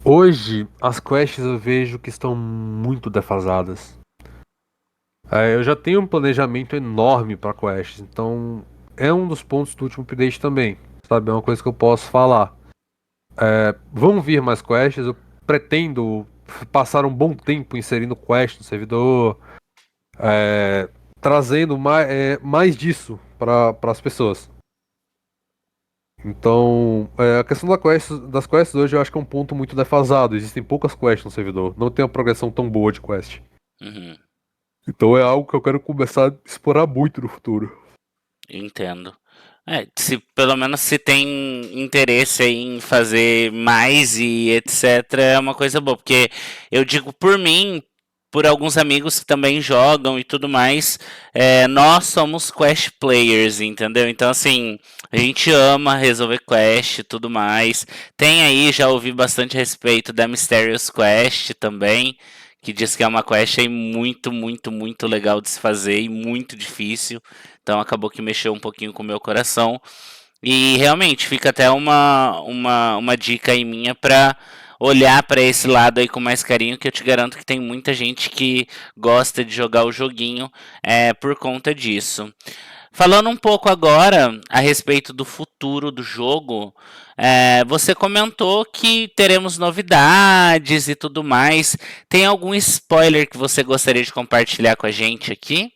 Hoje, as quests eu vejo que estão muito defasadas. Eu já tenho um planejamento enorme para quests, então é um dos pontos do último update também, sabe? É uma coisa que eu posso falar. Vão vir mais quests, eu pretendo passaram um bom tempo inserindo quest no servidor, é, trazendo mais disso para as pessoas. Então, a questão das quests hoje eu acho que é um ponto muito defasado. Existem poucas quests no servidor, não tem uma progressão tão boa de quest. Uhum. Então é algo que eu quero começar a explorar muito no futuro. Entendo. Se pelo menos se tem interesse aí em fazer mais e etc, é uma coisa boa, porque eu digo por mim, por alguns amigos que também jogam e tudo mais, nós somos quest players, entendeu? Então assim, a gente ama resolver quest e tudo mais. Tem aí, já ouvi bastante a respeito da Mysterious Quest também, que diz que é uma quest aí muito, muito, muito legal de se fazer e muito difícil. Então acabou que mexeu um pouquinho com o meu coração. E realmente fica até uma dica aí minha para olhar para esse lado aí com mais carinho, que eu te garanto que tem muita gente que gosta de jogar o joguinho por conta disso. Falando um pouco agora a respeito do futuro do jogo, você comentou que teremos novidades e tudo mais. Tem algum spoiler que você gostaria de compartilhar com a gente aqui?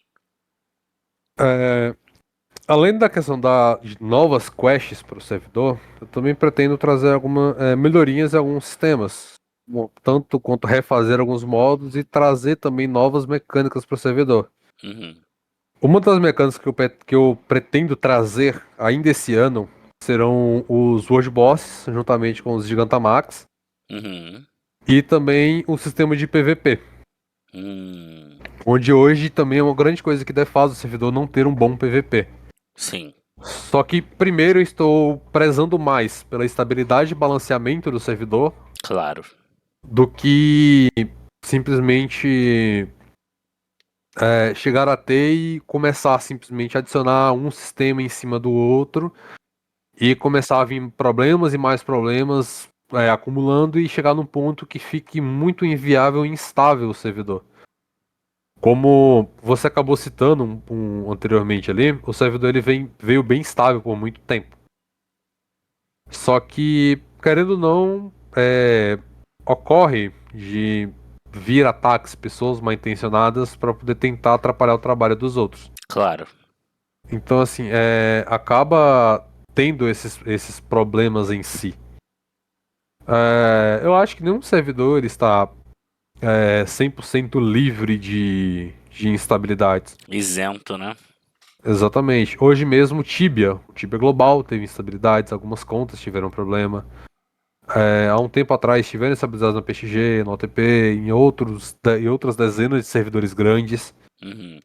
É, além da questão de novas quests para o servidor, eu também pretendo trazer algumas melhorias em alguns sistemas. Tanto quanto refazer alguns modos e trazer também novas mecânicas para o servidor. Uhum, Uma das mecânicas que eu pretendo trazer ainda esse ano serão os World Bosses, juntamente com os Gigantamax, uhum, e também o sistema de PVP, hum, onde hoje também é uma grande coisa que defasa o servidor não ter um bom PVP. sim, Só que primeiro eu estou prezando mais pela estabilidade e balanceamento do servidor claro. do que simplesmente chegar a ter e começar a simplesmente adicionar um sistema em cima do outro e começar a vir problemas e mais problemas acumulando e chegar num ponto que fique muito inviável e instável o servidor. Como você acabou citando anteriormente ali, o servidor veio bem estável por muito tempo. Só que, querendo ou não, ocorre de vir ataques, pessoas mal intencionadas para poder tentar atrapalhar o trabalho dos outros. Claro. Então, assim, acaba tendo esses problemas em si. Eu acho que nenhum servidor está 100% livre de instabilidades. Isento, né? Exatamente. Hoje mesmo, o Tibia Global teve instabilidades, algumas contas tiveram problema. Há um tempo atrás tiveram instabilidades na PXG, no OTP, em outras dezenas de servidores grandes. Uhum,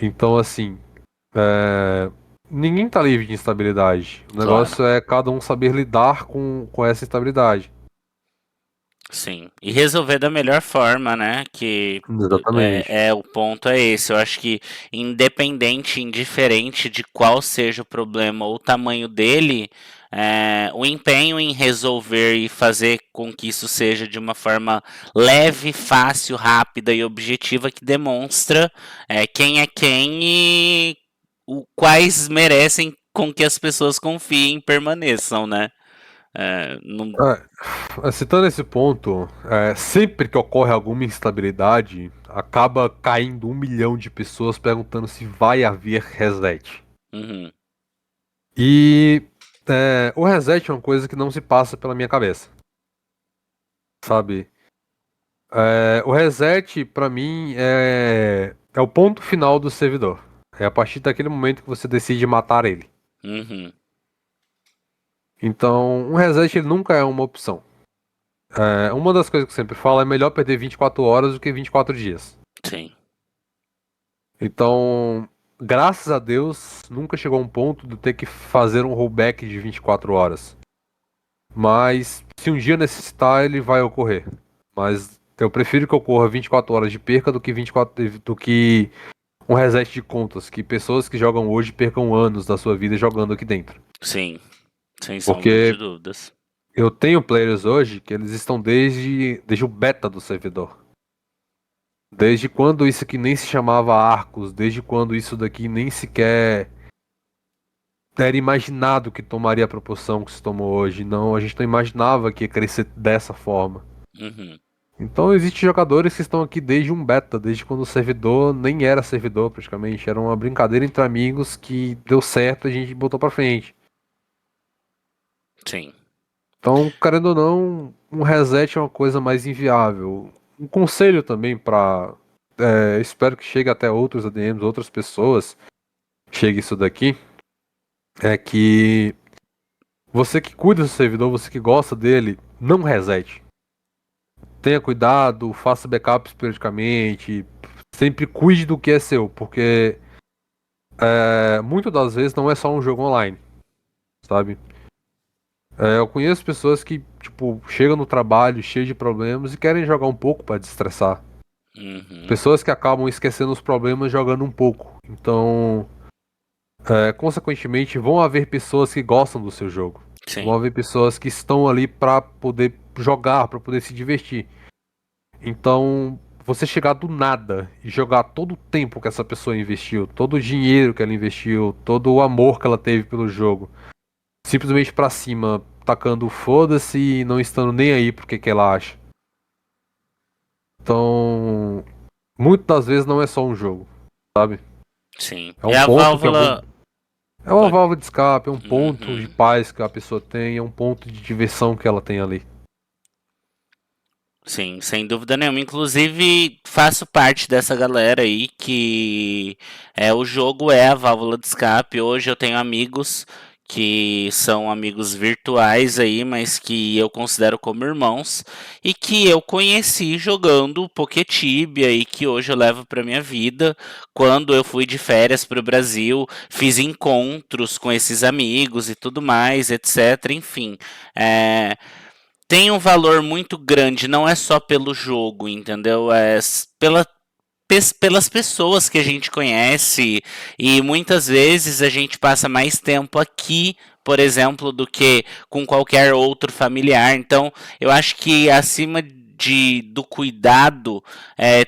Então, assim, ninguém está livre de instabilidade. O claro. negócio é cada um saber lidar com essa instabilidade. Sim. E resolver da melhor forma, né? Que Exatamente. o ponto é esse. Eu acho que independente, indiferente de qual seja o problema ou o tamanho dele, o empenho em resolver e fazer com que isso seja de uma forma leve, fácil, rápida e objetiva que demonstra quem é quem e quais merecem com que as pessoas confiem e permaneçam, né? Não... Citando esse ponto, sempre que ocorre alguma instabilidade, acaba caindo 1 milhão de pessoas perguntando se vai haver reset. Uhum, E o reset é uma coisa que não se passa pela minha cabeça, sabe? O reset, pra mim, é o ponto final do servidor. É a partir daquele momento que você decide matar ele. uhum, Então, um reset ele nunca é uma opção. Uma das coisas que eu sempre falo é melhor perder 24 horas do que 24 dias. sim. Então, graças a Deus, nunca chegou a um ponto de ter que fazer um rollback de 24 horas. Mas, se um dia necessitar, ele vai ocorrer. Mas eu prefiro que ocorra 24 horas de perca do que um reset de contas, que pessoas que jogam hoje percam anos da sua vida jogando aqui dentro. Sim, sem sombra de Porque dúvidas. eu tenho players hoje que eles estão desde o beta do servidor. Desde quando isso aqui nem se chamava Arcos, desde quando isso daqui nem sequer era imaginado que tomaria a proporção que se tomou hoje. Não, a gente não imaginava que ia crescer dessa forma. Uhum. Então existem jogadores que estão aqui desde um beta, desde quando o servidor nem era servidor praticamente, era uma brincadeira entre amigos que deu certo e a gente botou pra frente. Sim. Então, querendo ou não, um reset é uma coisa mais inviável. Um conselho também para, espero que chegue até outros ADMs, outras pessoas, chegue isso daqui, é que você que cuida do servidor, você que gosta dele, não resete. Tenha cuidado, faça backups periodicamente, sempre cuide do que é seu, porque muitas das vezes não é só um jogo online, sabe? Eu conheço pessoas que, tipo, chegam no trabalho cheio de problemas e querem jogar um pouco para desestressar. Uhum. Pessoas que acabam esquecendo os problemas jogando um pouco. Então, consequentemente, vão haver pessoas que gostam do seu jogo. Vão Sim. haver pessoas que estão ali para poder jogar, para poder se divertir. Então, você chegar do nada e jogar todo o tempo que essa pessoa investiu, todo o dinheiro que ela investiu, todo o amor que ela teve pelo jogo, simplesmente pra cima, tacando foda-se e não estando nem aí pro que ela acha. Então, muitas das vezes não é só um jogo, sabe? Sim. É É um a ponto que algum. válvula. É uma Pode. válvula de escape, é um ponto de Uhum. paz que a pessoa tem, é um ponto de diversão que ela tem ali. Sim, sem dúvida nenhuma. Inclusive, faço parte dessa galera aí que o jogo é a válvula de escape. Hoje eu tenho amigos que são amigos virtuais aí, mas que eu considero como irmãos e que eu conheci jogando Poketibia e que hoje eu levo para minha vida. Quando eu fui de férias para o Brasil, fiz encontros com esses amigos e tudo mais, etc. Enfim, é, tem um valor muito grande, não é só pelo jogo, entendeu? Pelas pessoas que a gente conhece e muitas vezes a gente passa mais tempo aqui, por exemplo, do que com qualquer outro familiar. Então, eu acho que acima do cuidado,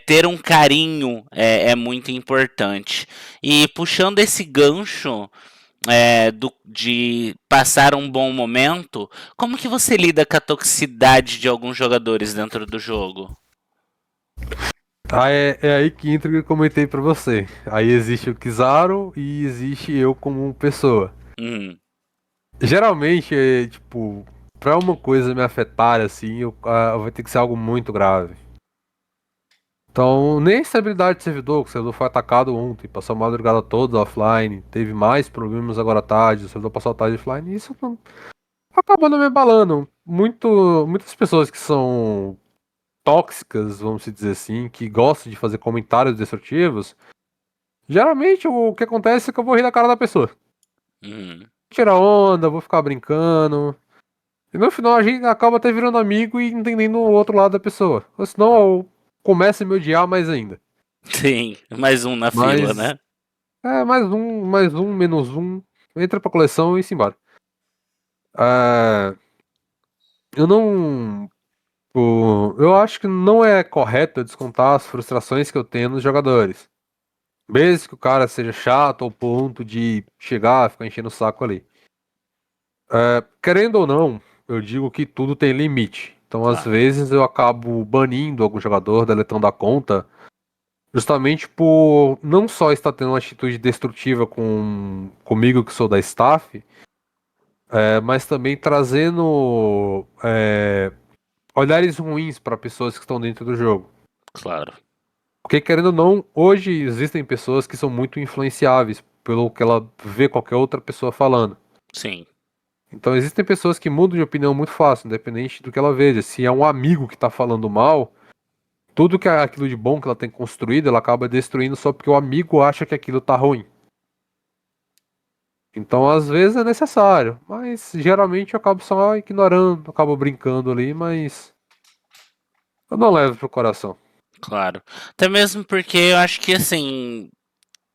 ter um carinho é muito importante. E puxando esse gancho, de passar um bom momento, como que você lida com a toxicidade de alguns jogadores dentro do jogo? Ah, é aí que entra o que eu comentei pra você. Aí existe o Kizaru e existe eu como pessoa. Hum, Geralmente, tipo, pra uma coisa me afetar assim, vai ter que ser algo muito grave. Então, nem a estabilidade do servidor, que o servidor foi atacado ontem, passou a madrugada toda offline, teve mais problemas agora à tarde, o servidor passou a tarde offline, isso acabou não me abalando. Muitas pessoas que são tóxicas, vamos dizer assim, que gostam de fazer comentários destrutivos, geralmente o que acontece é que eu vou rir da cara da pessoa. hum, Tirar onda, vou ficar brincando. E no final a gente acaba até virando amigo e entendendo o outro lado da pessoa. Ou senão eu começo a me odiar mais ainda. sim, mais um na fila, Mas né? mais um, menos um. Entra pra coleção e se embora. É, eu não. Eu acho que não é correto eu descontar as frustrações que eu tenho nos jogadores. Mesmo que o cara seja chato ao ponto de chegar, ficar enchendo o saco ali. Querendo ou não, eu digo que tudo tem limite. Então, às Claro. vezes, eu acabo banindo algum jogador, deletando a conta, justamente por não só estar tendo uma atitude destrutiva comigo, que sou da staff, mas também trazendo olhares ruins para pessoas que estão dentro do jogo. Claro. Porque, querendo ou não, hoje existem pessoas que são muito influenciáveis pelo que ela vê qualquer outra pessoa falando. Sim. Então existem pessoas que mudam de opinião muito fácil, independente do que ela veja. Se é um amigo que tá falando mal, tudo que é aquilo de bom que ela tem construído, ela acaba destruindo só porque o amigo acha que aquilo tá ruim. Então às vezes é necessário, mas geralmente eu acabo só ignorando, acabo brincando ali, mas eu não levo pro coração. Claro. Até mesmo porque eu acho que assim,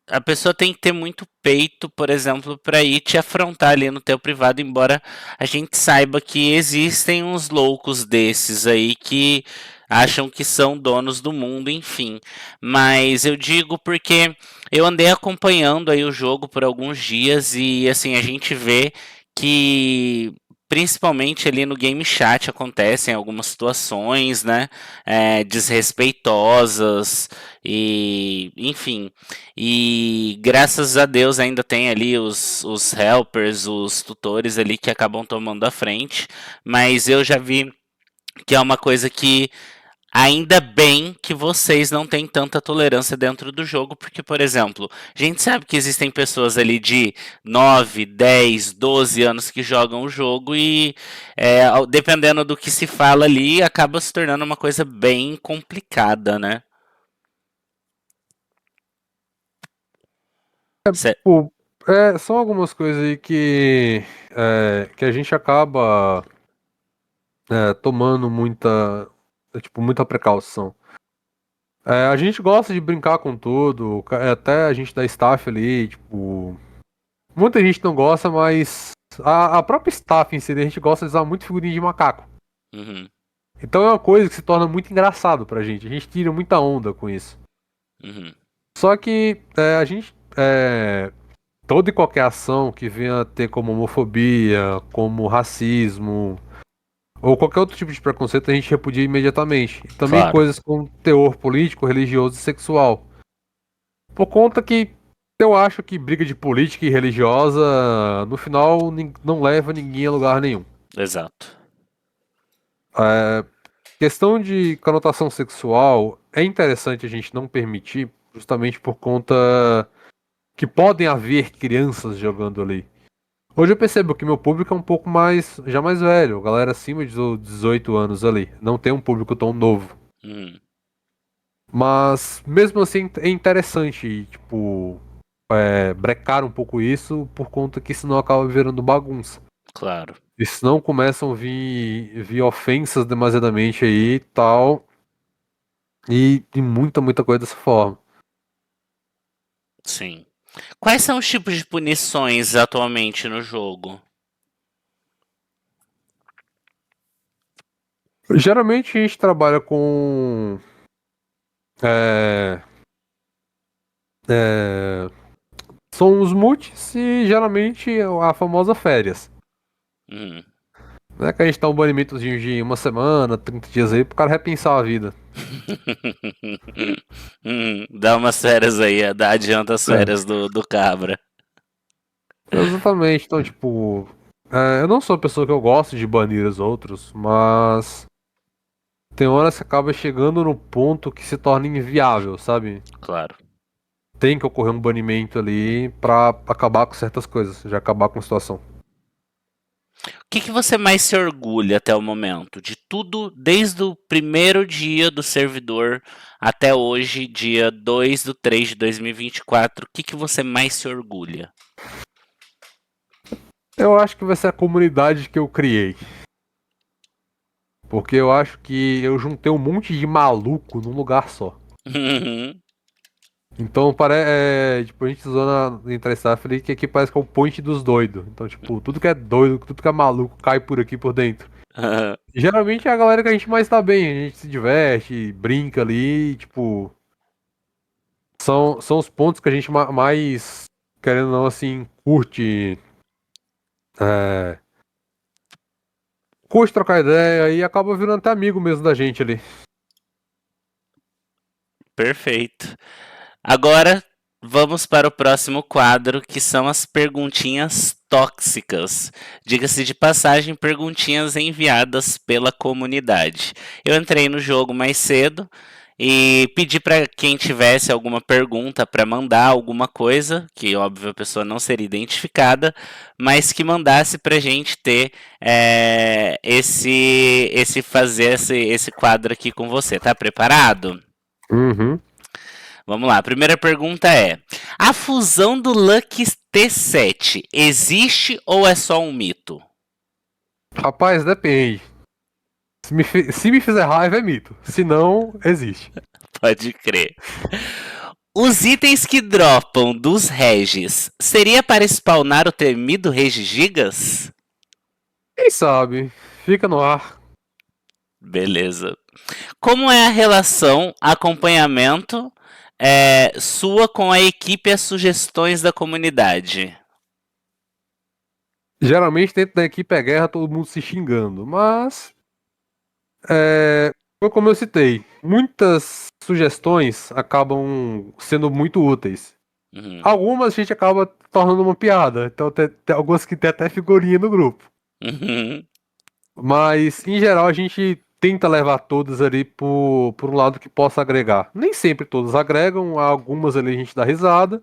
a pessoa tem que ter muito peito, por exemplo, para ir te afrontar ali no teu privado, embora a gente saiba que existem uns loucos desses aí que acham que são donos do mundo, enfim. Mas eu digo porque eu andei acompanhando aí o jogo por alguns dias e assim a gente vê que principalmente ali no game chat acontecem algumas situações, né, desrespeitosas e, enfim, e graças a Deus ainda tem ali os helpers, os tutores ali que acabam tomando a frente, mas eu já vi que é uma coisa que ainda bem que vocês não têm tanta tolerância dentro do jogo, porque, por exemplo, a gente sabe que existem pessoas ali de 9, 10, 12 anos que jogam o jogo e, dependendo do que se fala ali, acaba se tornando uma coisa bem complicada, né? Cê- Pô, são algumas coisas aí que a gente acaba tomando muita precaução. A gente gosta de brincar com tudo, até a gente da staff ali, tipo, muita gente não gosta, mas a própria staff em si, a gente gosta de usar muito figurinha de macaco. Uhum, Então é uma coisa que se torna muito engraçado pra gente, a gente tira muita onda com isso. uhum, Só que toda e qualquer ação que venha a ter como homofobia, como racismo, ou qualquer outro tipo de preconceito, a gente repudia imediatamente. E também claro, coisas com teor político, religioso e sexual. Por conta que eu acho que briga de política e religiosa, no final, não leva ninguém a lugar nenhum. exato. Questão de conotação sexual, é interessante a gente não permitir, justamente por conta que podem haver crianças jogando ali. Hoje eu percebo que meu público é um pouco já mais velho, galera acima de 18 anos ali. Não tem um público tão novo. Uhum, Mas mesmo assim é interessante, tipo, brecar um pouco isso por conta que senão acaba virando bagunça. claro, E senão começam a vir ofensas demasiadamente aí e tal. E muita coisa dessa forma. sim. Quais são os tipos de punições atualmente no jogo? Geralmente a gente trabalha com. É, é, são os multis e geralmente a famosa férias. Uhum. Não é que a gente dá um banimentozinho de uma semana, 30 dias aí pro cara repensar a vida. Dá umas férias aí, adianta as É, férias do cabra. exatamente. Então, tipo, eu não sou a pessoa que eu gosto de banir os outros, mas tem horas que acaba chegando no ponto que se torna inviável, sabe? Claro. Tem que ocorrer um banimento ali pra acabar com certas coisas, já acabar com a situação. O que você mais se orgulha até o momento? De tudo, desde o primeiro dia do servidor até hoje, dia 2/3/2024, o que você mais se orgulha? Eu acho que vai ser a comunidade que eu criei. Porque eu acho que eu juntei um monte de maluco num lugar só. Uhum. Então, tipo, a gente zoa entre a staff ali que aqui parece que é o point dos doidos. Então, tipo, tudo que é doido, tudo que é maluco cai por aqui por dentro. E geralmente é a galera que a gente mais tá bem, a gente se diverte, brinca ali, tipo, são os pontos que a gente mais, querendo ou não, assim, é, curte trocar ideia e acaba virando até amigo mesmo da gente ali. Perfeito. Agora vamos para o próximo quadro, que são as perguntinhas tóxicas. Diga-se de passagem, perguntinhas enviadas pela comunidade. Eu entrei no jogo mais cedo e pedi para quem tivesse alguma pergunta para mandar alguma coisa, que óbvio a pessoa não seria identificada, mas que mandasse para a gente ter esse quadro aqui com você. Tá preparado? Uhum. Vamos lá, a primeira pergunta é: a fusão do Lucky T7 existe ou é só um mito? Rapaz, depende. Se me fizer raiva é mito. Se não, existe. Pode crer. Os itens que dropam dos Regis seria para spawnar o temido Regigigas? Quem sabe? Fica no ar. Beleza. Como é a relação, acompanhamento sua com a equipe e as sugestões da comunidade? Geralmente dentro da equipe é guerra, todo mundo se xingando. Mas, é, foi como eu citei, muitas sugestões acabam sendo muito úteis. Uhum. Algumas a gente acaba tornando uma piada. Então tem algumas que tem até figurinha no grupo. Uhum. Mas, em geral, a gente tenta levar todas ali por um lado que possa agregar. Nem sempre todas agregam, algumas ali a gente dá risada.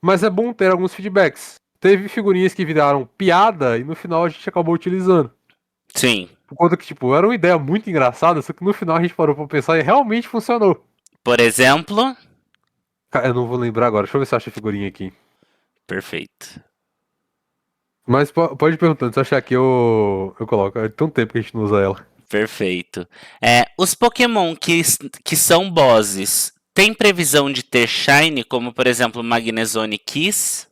Mas é bom ter alguns feedbacks. Teve figurinhas que viraram piada e no final a gente acabou utilizando. Sim. Por conta que, tipo, era uma ideia muito engraçada, só que no final a gente parou pra pensar e realmente funcionou. Por exemplo. Cara, eu não vou lembrar agora, deixa eu ver se eu acho a figurinha aqui. Perfeito. Mas pode ir perguntando, se eu achar aqui eu coloco. É tão tempo que a gente não usa ela. Perfeito. Os Pokémon que são bosses, tem previsão de ter Shine, como por exemplo Magnezone e Kiss?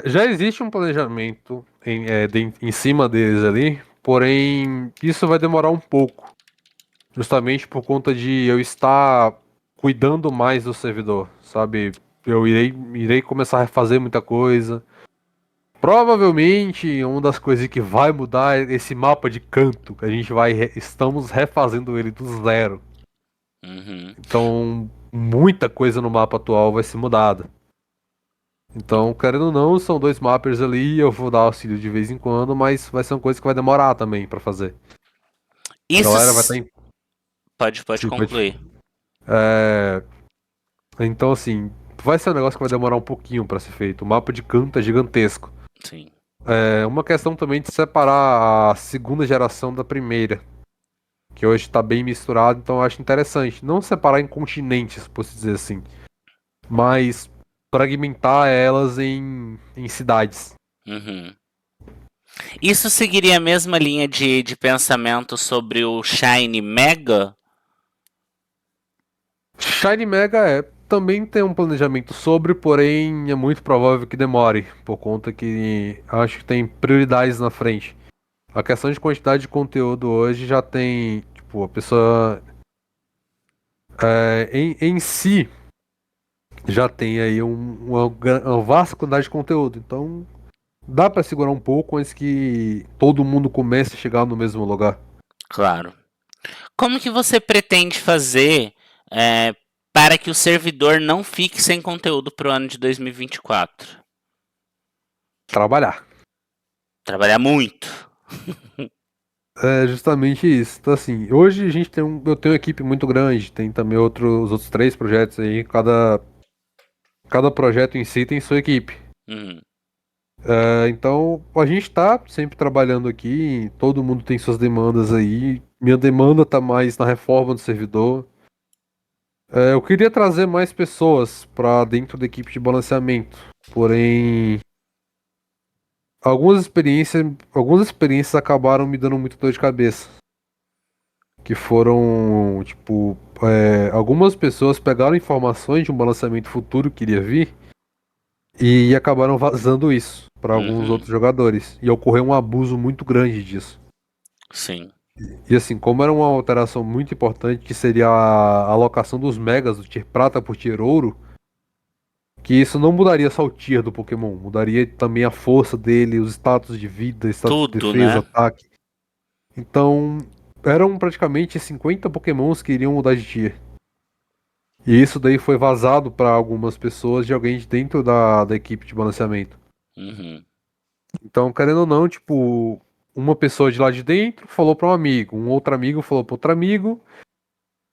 Já existe um planejamento em cima deles ali, porém isso vai demorar um pouco, justamente por conta de eu estar cuidando mais do servidor, sabe? Eu irei começar a fazer muita coisa. Provavelmente uma das coisas que vai mudar é esse mapa de canto, que a gente estamos refazendo ele do zero. Uhum. Então, muita coisa no mapa atual vai ser mudada. Então, querendo ou não, são dois mappers ali, eu vou dar auxílio de vez em quando, mas vai ser uma coisa que vai demorar também pra fazer. A Isso galera vai estar em. pode Sim, pode. concluir. É, então, assim, vai ser um negócio que vai demorar um pouquinho pra ser feito. O mapa de canto é gigantesco. Sim. É uma questão também de separar a segunda geração da primeira, que hoje tá bem misturado, então eu acho interessante. Não separar em continentes, por se dizer assim, mas fragmentar elas em cidades. Uhum. Isso seguiria a mesma linha de pensamento sobre o Shine Mega? Shine Mega também tem um planejamento sobre, porém é muito provável que demore, por conta que acho que tem prioridades na frente. A questão de quantidade de conteúdo hoje já tem, tipo, a pessoa em si já tem aí uma vasta quantidade de conteúdo, então dá pra segurar um pouco antes que todo mundo comece a chegar no mesmo lugar. Claro. Como que você pretende fazer é, para que o servidor não fique sem conteúdo para o ano de 2024? Trabalhar. Trabalhar muito. É justamente isso. Então, assim, hoje a gente eu tenho uma equipe muito grande, tem também os outros três projetos aí, cada projeto em si tem sua equipe. Uhum. Então, a gente tá sempre trabalhando aqui, todo mundo tem suas demandas aí. Minha demanda tá mais na reforma do servidor. Eu queria trazer mais pessoas para dentro da equipe de balanceamento, porém, algumas experiências acabaram me dando muito dor de cabeça. Que foram, tipo, algumas pessoas pegaram informações de um balanceamento futuro que iria vir e acabaram vazando isso para alguns Uhum. outros jogadores. E ocorreu um abuso muito grande disso. Sim. E assim, como era uma alteração muito importante, que seria a alocação dos megas do Tier Prata por Tier Ouro, que isso não mudaria só o tier do Pokémon, mudaria também a força dele, os status de vida, status de Tudo, defesa, né? ataque. Então, eram praticamente 50 Pokémons que iriam mudar de tier. E isso daí foi vazado para algumas pessoas de alguém de dentro da equipe de balanceamento. Uhum. Então, querendo ou não, tipo, uma pessoa de lá de dentro falou para um amigo, um outro amigo falou para outro amigo,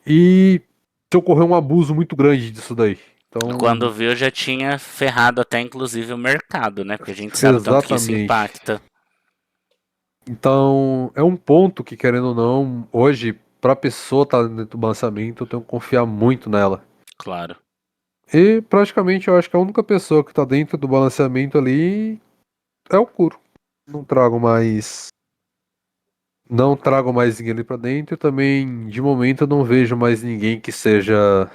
e ocorreu um abuso muito grande disso daí. Quando Então, viu, já tinha ferrado até inclusive o mercado, né? Porque a gente sabe o tanto que isso exatamente. impacta. Então, é um ponto que, querendo ou não, hoje, pra pessoa estar dentro do balanceamento, eu tenho que confiar muito nela. Claro. E praticamente eu acho que a única pessoa que tá dentro do balanceamento ali é o Kuro. Não trago mais. Não trago mais ninguém ali pra dentro. E também, de momento, eu não vejo mais ninguém que seja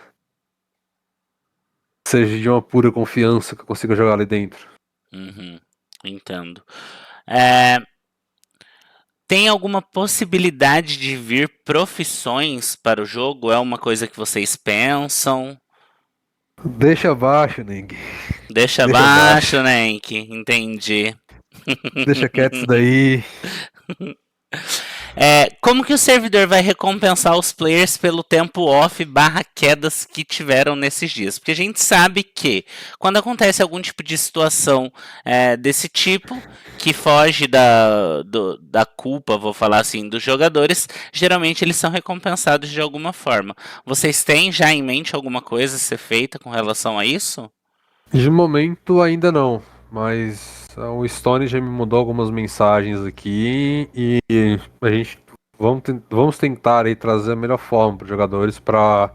de uma pura confiança que eu consiga jogar ali dentro. Uhum. Entendo. É, tem alguma possibilidade de vir profissões para o jogo? É uma coisa que vocês pensam? Deixa abaixo, Ning. Deixa Deixa abaixo. abaixo, Nenk. Entendi. Deixa quieto isso daí. Como que o servidor vai recompensar os players pelo tempo off barra quedas que tiveram nesses dias? Porque a gente sabe que quando acontece algum tipo de situação desse tipo, que foge da culpa, vou falar assim, dos jogadores, geralmente eles são recompensados de alguma forma. Vocês têm já em mente alguma coisa a ser feita com relação a isso? De momento ainda não, mas o Stone já me mandou algumas mensagens aqui e a gente vamos tentar aí trazer a melhor forma para os jogadores para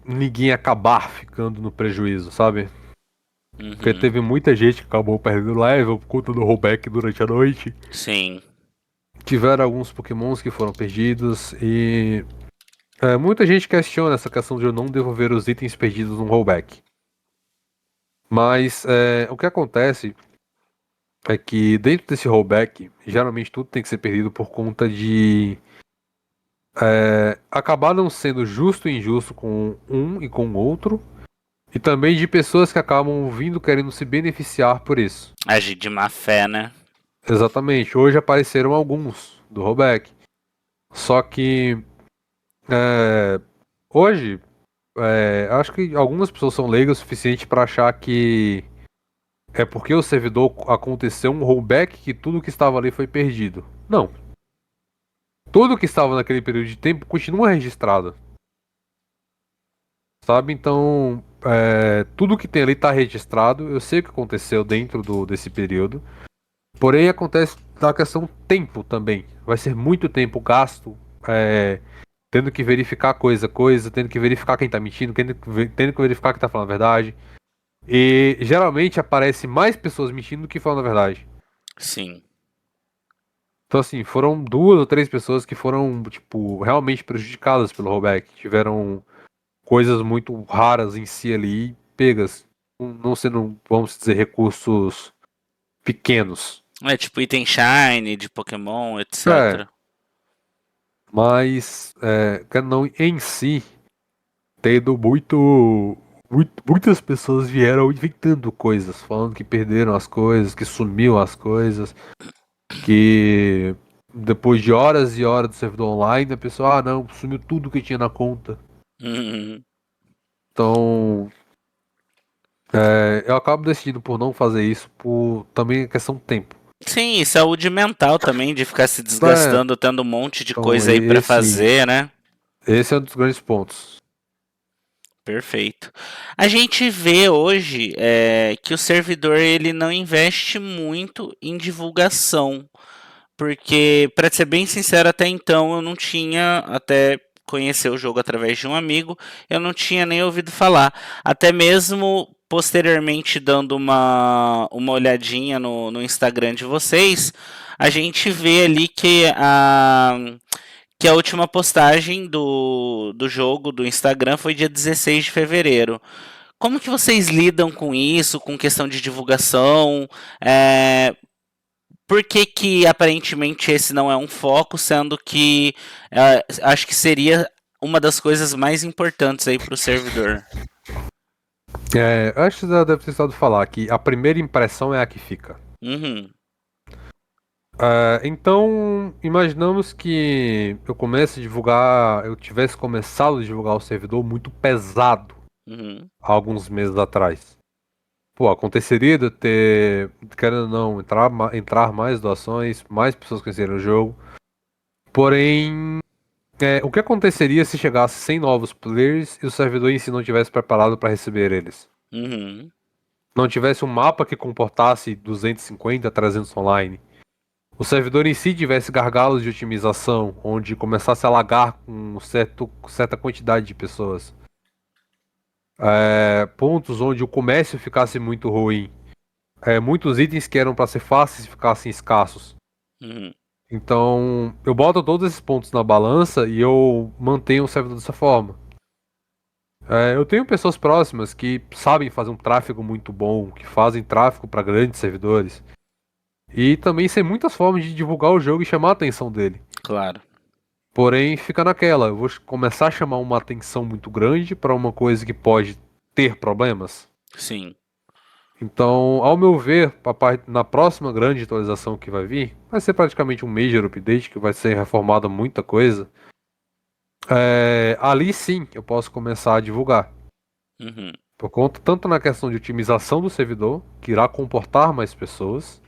ninguém acabar ficando no prejuízo, sabe? Porque Uhum, teve muita gente que acabou perdendo level por conta do rollback durante a noite. sim. Tiveram alguns Pokémons que foram perdidos e muita gente questiona essa questão de eu não devolver os itens perdidos no rollback. Mas o que acontece é que dentro desse rollback, geralmente tudo tem que ser perdido por conta de acabar não sendo justo e injusto com um e com o outro, e também de pessoas que acabam vindo querendo se beneficiar por isso. Agir de má fé, né? Exatamente, hoje apareceram alguns do rollback. Só que é, hoje, acho que algumas pessoas são leigas o suficiente para achar que é porque o servidor aconteceu um rollback que tudo que estava ali foi perdido. Não. Tudo que estava naquele período de tempo continua registrado. Sabe? Então, tudo que tem ali está registrado. Eu sei o que aconteceu dentro desse período. Porém, acontece da questão tempo também. Vai ser muito tempo gasto tendo que verificar coisa, tendo que verificar quem tá mentindo, tendo que verificar quem tá falando a verdade. E geralmente aparece mais pessoas mentindo do que falando a verdade. Sim. Então, assim, foram duas ou três pessoas que foram, tipo, realmente prejudicadas pelo rollback. Tiveram coisas muito raras em si ali, pegas. Não sendo, vamos dizer, recursos pequenos. É tipo item shine de Pokémon, É, etc. mas, não, em si, tendo muitas pessoas vieram inventando coisas, falando que perderam as coisas, que sumiu as coisas, que depois de horas e horas do servidor online, a pessoa, não, sumiu tudo que tinha na conta. Uhum. Então, eu acabo decidindo por não fazer isso, por também questão de tempo. Sim, e saúde mental também, de ficar se É, desgastando, tendo um monte de então, coisa aí pra fazer, né? esse é um dos grandes pontos. Perfeito. A gente vê hoje que o servidor ele não investe muito em divulgação, porque, para ser bem sincero, até então eu não tinha, até conhecer o jogo através de um amigo, eu não tinha nem ouvido falar. Até mesmo posteriormente, dando uma olhadinha no Instagram de vocês, a gente vê ali que a última postagem do jogo do Instagram foi dia 16 de fevereiro. Como que vocês lidam com isso, com questão de divulgação? É, por que que aparentemente esse não é um foco, sendo que acho que seria uma das coisas mais importantes aí para o servidor? Acho que já deve ter estado falar que a primeira impressão é a que fica. Uhum, Então, imaginamos que eu tivesse começado a divulgar o servidor muito pesado uhum, há alguns meses atrás. Pô, aconteceria de eu ter, querendo ou não, entrar mais doações, mais pessoas conhecerem o jogo. Porém, o que aconteceria se chegasse 100 novos players e o servidor em si não tivesse preparado para receber eles? uhum, Não tivesse um mapa que comportasse 250, 300 online? O servidor em si tivesse gargalos de otimização, onde começasse a lagar com certa quantidade de pessoas. Pontos onde o comércio ficasse muito ruim. Muitos itens que eram para ser fáceis ficassem escassos. uhum. Então, eu boto todos esses pontos na balança e eu mantenho o servidor dessa forma. Eu tenho pessoas próximas que sabem fazer um tráfego muito bom, que fazem tráfego para grandes servidores. E também sei muitas formas de divulgar o jogo e chamar a atenção dele. Claro. Porém, fica naquela, eu vou começar a chamar uma atenção muito grande para uma coisa que pode ter problemas. Sim. Então, ao meu ver, na próxima grande atualização que vai vir, vai ser praticamente um major update, que vai ser reformada muita coisa. Ali sim eu posso começar a divulgar. Uhum. Por conta tanto na questão de otimização do servidor, que irá comportar mais pessoas,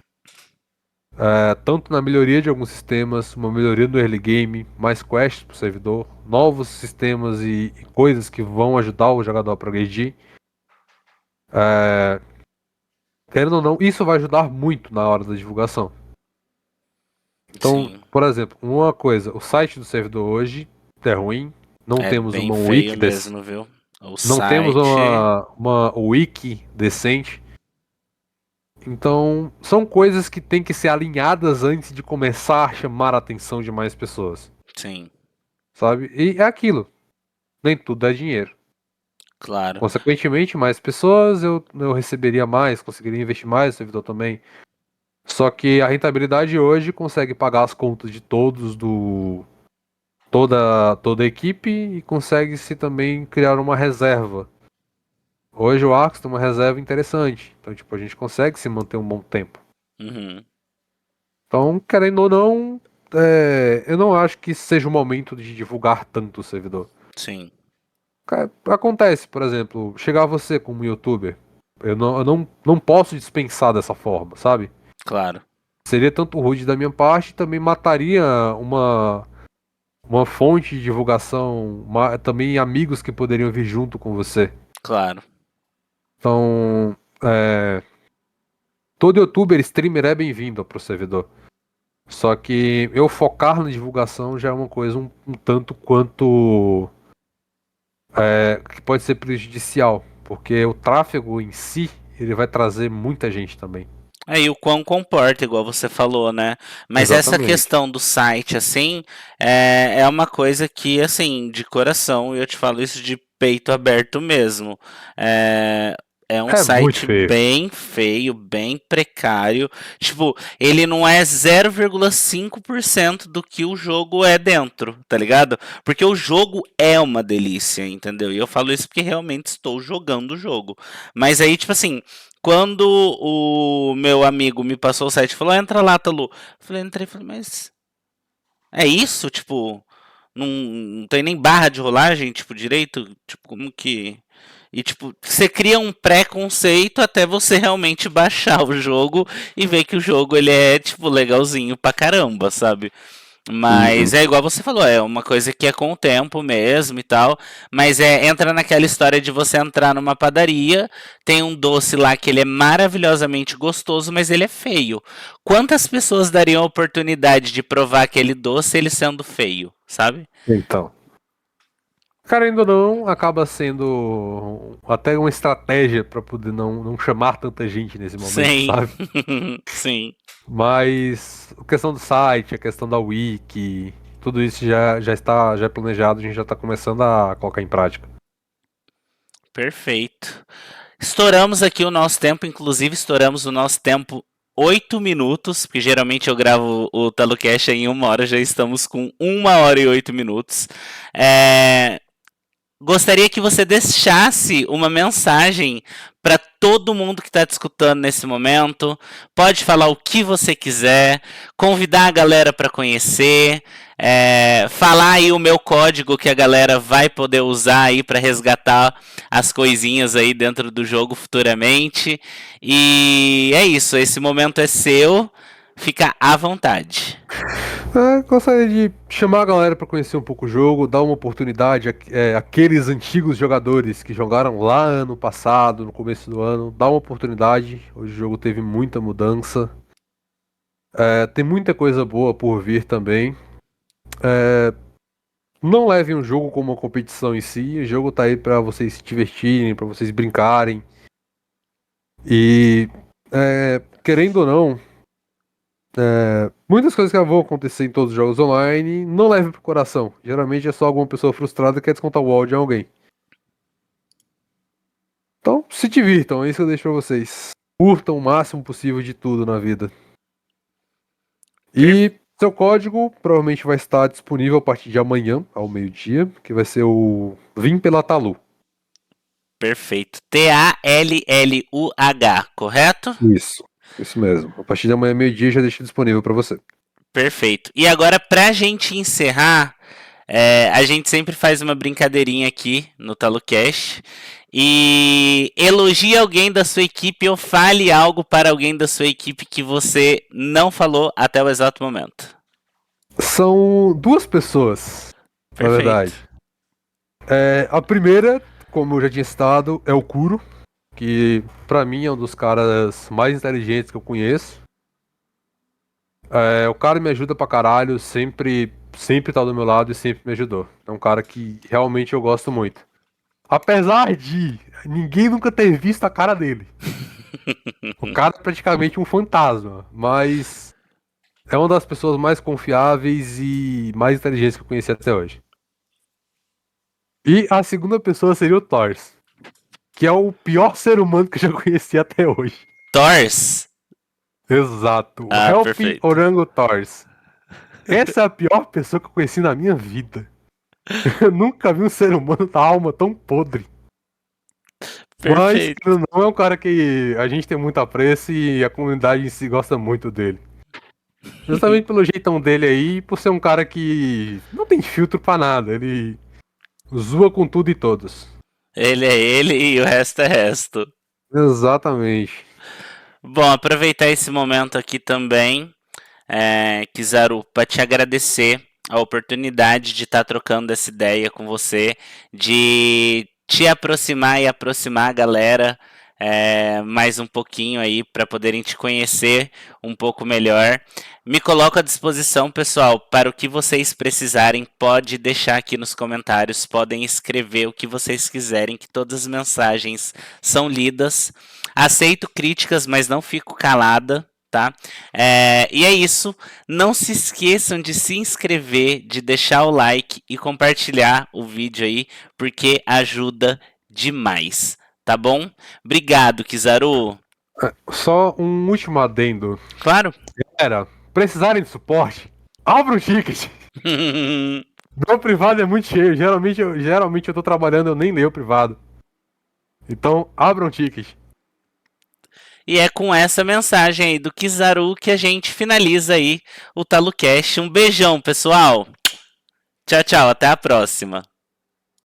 tanto na melhoria de alguns sistemas, uma melhoria do early game, mais quests para o servidor, novos sistemas e coisas que vão ajudar o jogador a progredir. Querendo ou não, isso vai ajudar muito na hora da divulgação. Então, Sim. por exemplo, uma coisa, o site do servidor hoje é ruim, não É temos bem uma feio mesmo, viu? O não temos site. uma wiki decente. Então, são coisas que têm que ser alinhadas antes de começar a chamar a atenção de mais pessoas, Sim, sabe? E é aquilo, nem tudo é dinheiro. claro. Consequentemente, mais pessoas eu receberia mais, conseguiria investir mais no servidor também. Só que a rentabilidade hoje consegue pagar as contas de toda a equipe e consegue-se também criar uma reserva. Hoje o Arcos tem uma reserva interessante, então tipo, a gente consegue se manter um bom tempo. Uhum. Então, querendo ou não, eu não acho que seja o momento de divulgar tanto o servidor. Sim, Acontece, por exemplo, chegar você como youtuber, eu não posso dispensar dessa forma, sabe? claro, Seria tanto rude da minha parte, também mataria uma fonte de divulgação, também amigos que poderiam vir junto com você. claro. Então, todo youtuber, streamer é bem-vindo pro servidor. Só que eu focar na divulgação já é uma coisa um tanto quanto que pode ser prejudicial, porque o tráfego em si ele vai trazer muita gente também. Aí o quão comporta, igual você falou, né? Mas essa Exatamente. questão do site, assim, é uma coisa que, assim, de coração, e eu te falo isso de peito aberto mesmo. É, é um É muito site feio. bem feio, bem precário. Tipo, ele não é 0,5% do que o jogo é dentro, tá ligado? Porque o jogo é uma delícia, entendeu? E eu falo isso porque realmente estou jogando o jogo. Mas aí, tipo assim. Quando o meu amigo me passou o site e falou, entra lá, Talu. Eu falei, entrei e falei, mas é isso? Tipo, não tem nem barra de rolagem, tipo, direito? Tipo, como que. E, tipo, você cria um pré-conceito até você realmente baixar o jogo e ver que o jogo ele é, tipo, legalzinho pra caramba, sabe? Uhum. Mas é igual você falou, é uma coisa que é com o tempo mesmo e tal. Mas entra naquela história de você entrar numa padaria, tem um doce lá que ele é maravilhosamente gostoso, mas ele é feio. Quantas pessoas dariam a oportunidade de provar aquele doce ele sendo feio, sabe? Então, querendo ou não, acaba sendo até uma estratégia para poder não chamar tanta gente nesse momento, Sim, sabe? sim, Mas a questão do site, a questão da wiki, tudo isso já é planejado, a gente já está começando a colocar em prática. perfeito. Estouramos aqui o nosso tempo, inclusive estouramos o nosso tempo 8 minutos, porque geralmente eu gravo o TaluCast em 1 hora, já estamos com 1 hora e 8 minutos. É, Gostaria que você deixasse uma mensagem para todo mundo que está te escutando nesse momento. Pode falar o que você quiser, convidar a galera para conhecer, falar aí o meu código que a galera vai poder usar aí para resgatar as coisinhas aí dentro do jogo futuramente. E é isso, esse momento é seu. Fica à vontade. Gostaria de chamar a galera para conhecer um pouco o jogo, dar uma oportunidade àqueles antigos jogadores que jogaram lá ano passado, no começo do ano, dar uma oportunidade. Hoje o jogo teve muita mudança. Tem muita coisa boa por vir também. Não levem o jogo como uma competição em si, o jogo tá aí para vocês se divertirem, para vocês brincarem. E querendo ou não, muitas coisas que vão acontecer em todos os jogos online, não leve pro coração. Geralmente é só alguma pessoa frustrada que quer descontar o wall de alguém. Então, se divirtam, é isso que eu deixo pra vocês. Curtam o máximo possível de tudo na vida. Per- E Seu código provavelmente vai estar disponível a partir de amanhã, ao meio-dia, que vai ser o Vim pela Talu. Perfeito. Talluh, correto? Isso mesmo. A partir de amanhã, meio-dia, já deixo disponível para você. Perfeito. E agora, pra gente encerrar, a gente sempre faz uma brincadeirinha aqui no TaluCast. E elogie alguém da sua equipe ou fale algo para alguém da sua equipe que você não falou até o exato momento. São duas pessoas, na Perfeito. verdade. A primeira, como eu já tinha citado, é o Kuro, que pra mim é um dos caras mais inteligentes que eu conheço. O cara me ajuda pra caralho, sempre tá do meu lado e sempre me ajudou. É um cara que realmente eu gosto muito. Apesar de ninguém nunca ter visto a cara dele. O cara é praticamente um fantasma, mas é uma das pessoas mais confiáveis e mais inteligentes que eu conheci até hoje. E a segunda pessoa seria o Thors, que é o pior ser humano que eu já conheci até hoje. Thors? Exato, o Ah, Helping perfeito. Orango Thors. Essa é a pior pessoa que eu conheci na minha vida. Eu nunca vi um ser humano da alma tão podre. Mas, Perfeito. não é um cara que a gente tem muito apreço e a comunidade em si gosta muito dele. Justamente pelo jeitão dele aí, por ser um cara que não tem filtro pra nada. Ele zoa com tudo e todos. Ele é ele e o resto é resto. Exatamente. Bom, aproveitar esse momento aqui também, Kizaru, para te agradecer a oportunidade de estar trocando essa ideia com você, de te aproximar e aproximar a galera mais um pouquinho aí para poderem te conhecer um pouco melhor. Me coloco à disposição, pessoal, para o que vocês precisarem. Pode deixar aqui nos comentários, podem escrever o que vocês quiserem, que todas as mensagens são lidas. Aceito críticas, mas não fico calada, tá? E é isso. Não se esqueçam de se inscrever, de deixar o like e compartilhar o vídeo aí, porque ajuda demais, tá bom? Obrigado, Kizaru. Só um último adendo. Claro. Precisarem de suporte, abra um ticket. Meu privado é muito cheio. Geralmente eu tô trabalhando, eu nem leio o privado. Então, abra um ticket. E é com essa mensagem aí do Kizaru que a gente finaliza aí o TaluCast. Um beijão, pessoal. Tchau, tchau. Até a próxima.